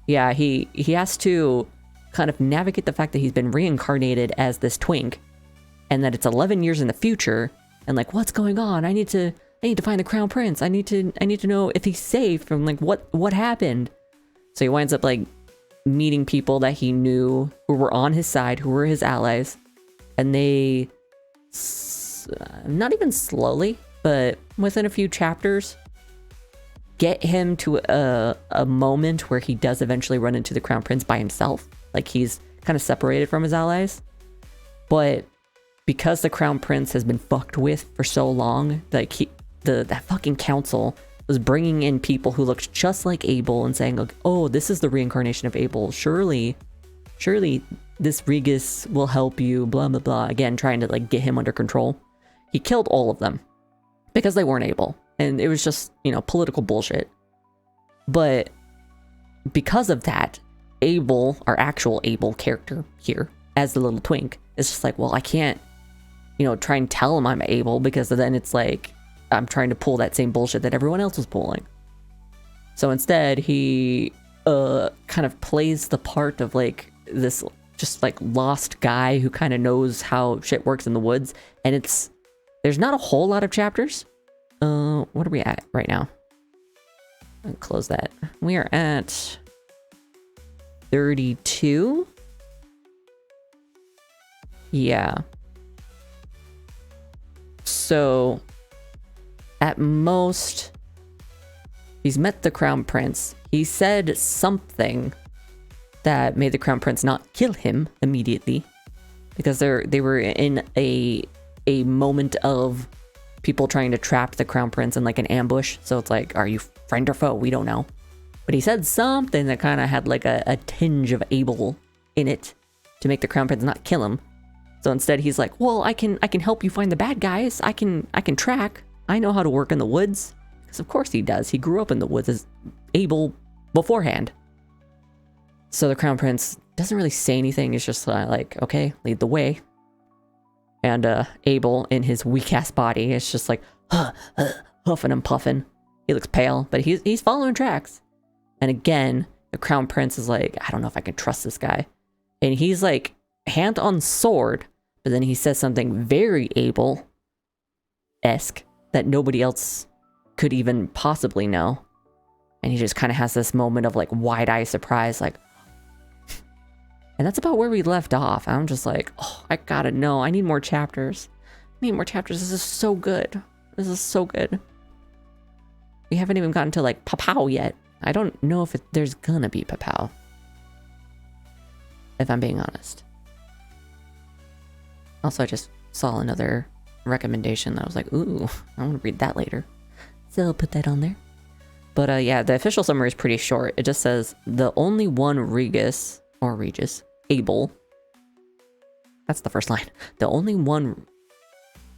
yeah, he has to kind of navigate the fact that he's been reincarnated as this twink, and that it's 11 years in the future, and like, what's going on? I need to find the crown prince. I need to know if he's safe, and like what happened. So he winds up like meeting people that he knew who were on his side, who were his allies, and they not even slowly, but within a few chapters, get him to a moment where he does eventually run into the crown prince by himself. Like, he's kind of separated from his allies. But because the crown prince has been fucked with for so long, like that fucking council was bringing in people who looked just like Abel and saying, like, oh, this is the reincarnation of Abel. Surely this Regus will help you, blah, blah, blah. Again, trying to like get him under control. He killed all of them because they weren't able. And it was just, political bullshit. But because of that, Abel, our actual Abel character here, as the little twink, is just like, well, I can't, try and tell him I'm Abel, because then it's like, I'm trying to pull that same bullshit that everyone else was pulling. So instead, he kind of plays the part of like this just like lost guy who kind of knows how shit works in the woods. And there's not a whole lot of chapters. What are we at right now? I'll close that. We are at 32. Yeah. So at most, he's met the crown prince. He said something that made the crown prince not kill him immediately, because they were in a moment of people trying to trap the crown prince in like an ambush. So it's like, are you friend or foe? We don't know. But he said something that kind of had like a tinge of Abel in it to make the crown prince not kill him. So instead he's like, well, I can help you find the bad guys. I can track. I know how to work in the woods. Because of course he does. He grew up in the woods as Abel beforehand. So the crown prince doesn't really say anything. He's just like, okay, lead the way. And Abel, in his weak-ass body, is just like, huffing and puffing. He looks pale, but he's following tracks. And again, the crown prince is like, I don't know if I can trust this guy. And he's like, hand on sword, but then he says something very Abel-esque that nobody else could even possibly know. And he just kind of has this moment of like wide-eye surprise, like, and that's about where we left off. I'm just like, oh, I gotta know. I need more chapters. I need more chapters. This is so good. This is so good. We haven't even gotten to like Papow yet. I don't know if there's gonna be Papow, if I'm being honest. Also, I just saw another recommendation that I was like, ooh, I want to read that later. So I'll put that on there. But yeah, the official summary is pretty short. It just says, the only one Regis, or Regis, Abel. That's the first line. The only one,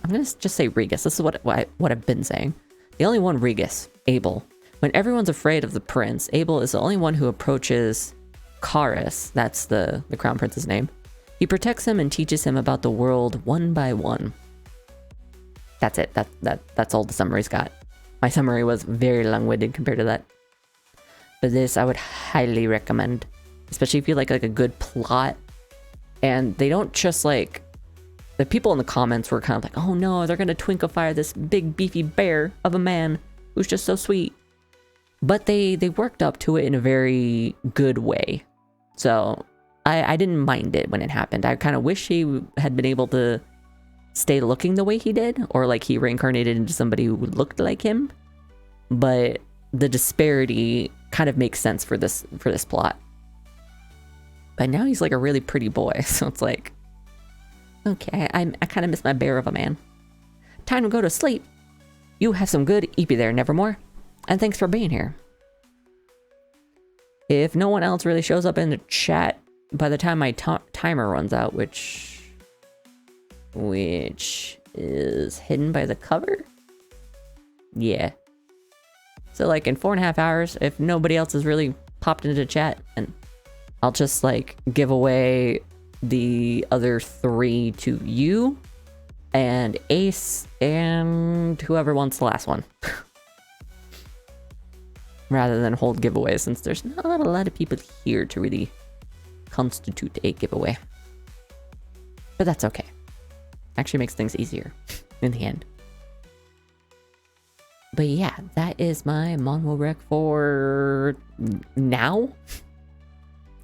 I'm going to just say Regis. This is what I've been saying. The only one Regis, Abel. When everyone's afraid of the prince, Abel is the only one who approaches Karis. That's the crown prince's name. He protects him and teaches him about the world one by one. That's it. That's all the summary's got. My summary was very long-winded compared to that. But this I would highly recommend. especially if you like a good plot. And they don't just like, the people in the comments were kind of like, oh no, they're gonna twinkify this big beefy bear of a man who's just so sweet. But they worked up to it in a very good way. So I didn't mind it when it happened. I kind of wish he had been able to stay looking the way he did, or like he reincarnated into somebody who looked like him. But the disparity kind of makes sense for this plot. But now he's like a really pretty boy, so it's like, okay, I kind of miss my bear of a man. Time to go to sleep. You have some good eepy there, Nevermore. And thanks for being here. If no one else really shows up in the chat by the time my timer runs out, which is hidden by the cover? Yeah. So like in 4.5 hours, if nobody else has really popped into chat, and I'll just like give away the other 3 to you and Ace and whoever wants the last one. Rather than hold giveaways, since there's not a lot of people here to really constitute a giveaway. But that's okay. Actually makes things easier in the end. But yeah, that is my Manhwa Rec for now.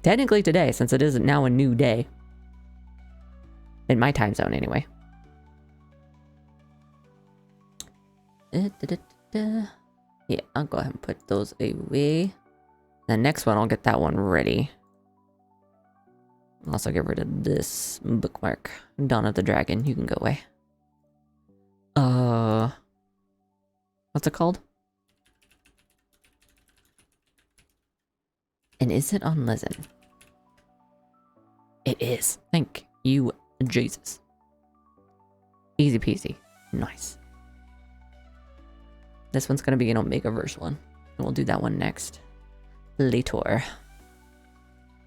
Technically today, since it is now a new day. In my time zone, anyway. Yeah, I'll go ahead and put those away. The next one, I'll get that one ready. I'll also get rid of this bookmark. Dawn of the Dragon, you can go away. What's it called? And is it on Listen? It is. Thank you, Jesus. Easy peasy. Nice. This one's gonna be an Omega-verse one. And we'll do that one next. Later.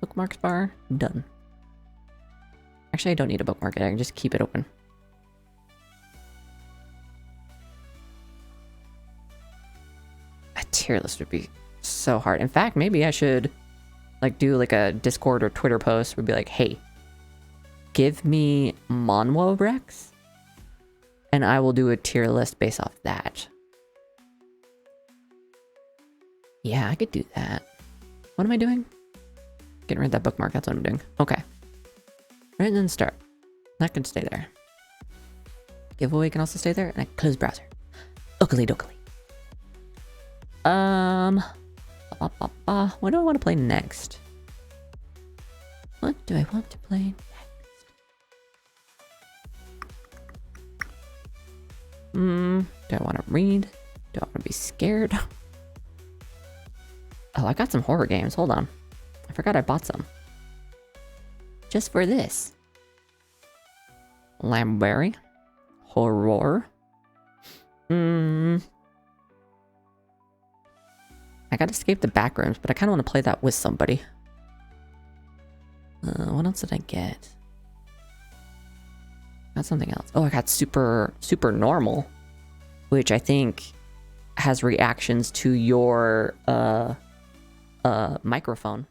Bookmarks bar, done. Actually, I don't need a bookmark. I can just keep it open. A tier list would be so hard. In fact, maybe I should like do like a Discord or Twitter post. Would be like, hey, give me Manhwa Recs, and I will do a tier list based off that. Yeah, I could do that. What am I doing? Getting rid of that bookmark. That's what I'm doing. Okay. Right, and then start. That can stay there. Giveaway can also stay there, and I close browser. Oakley dokley. What do I want to play next? What do I want to play next? Do I want to read? Do I want to be scared? Oh, I got some horror games. Hold on. I forgot I bought some. Just for this. Lamberry. Horror. I gotta escape the back rooms, but I kind of want to play that with somebody. What else did I get? Got something else. Oh, I got Supernormal, which I think has reactions to your microphone.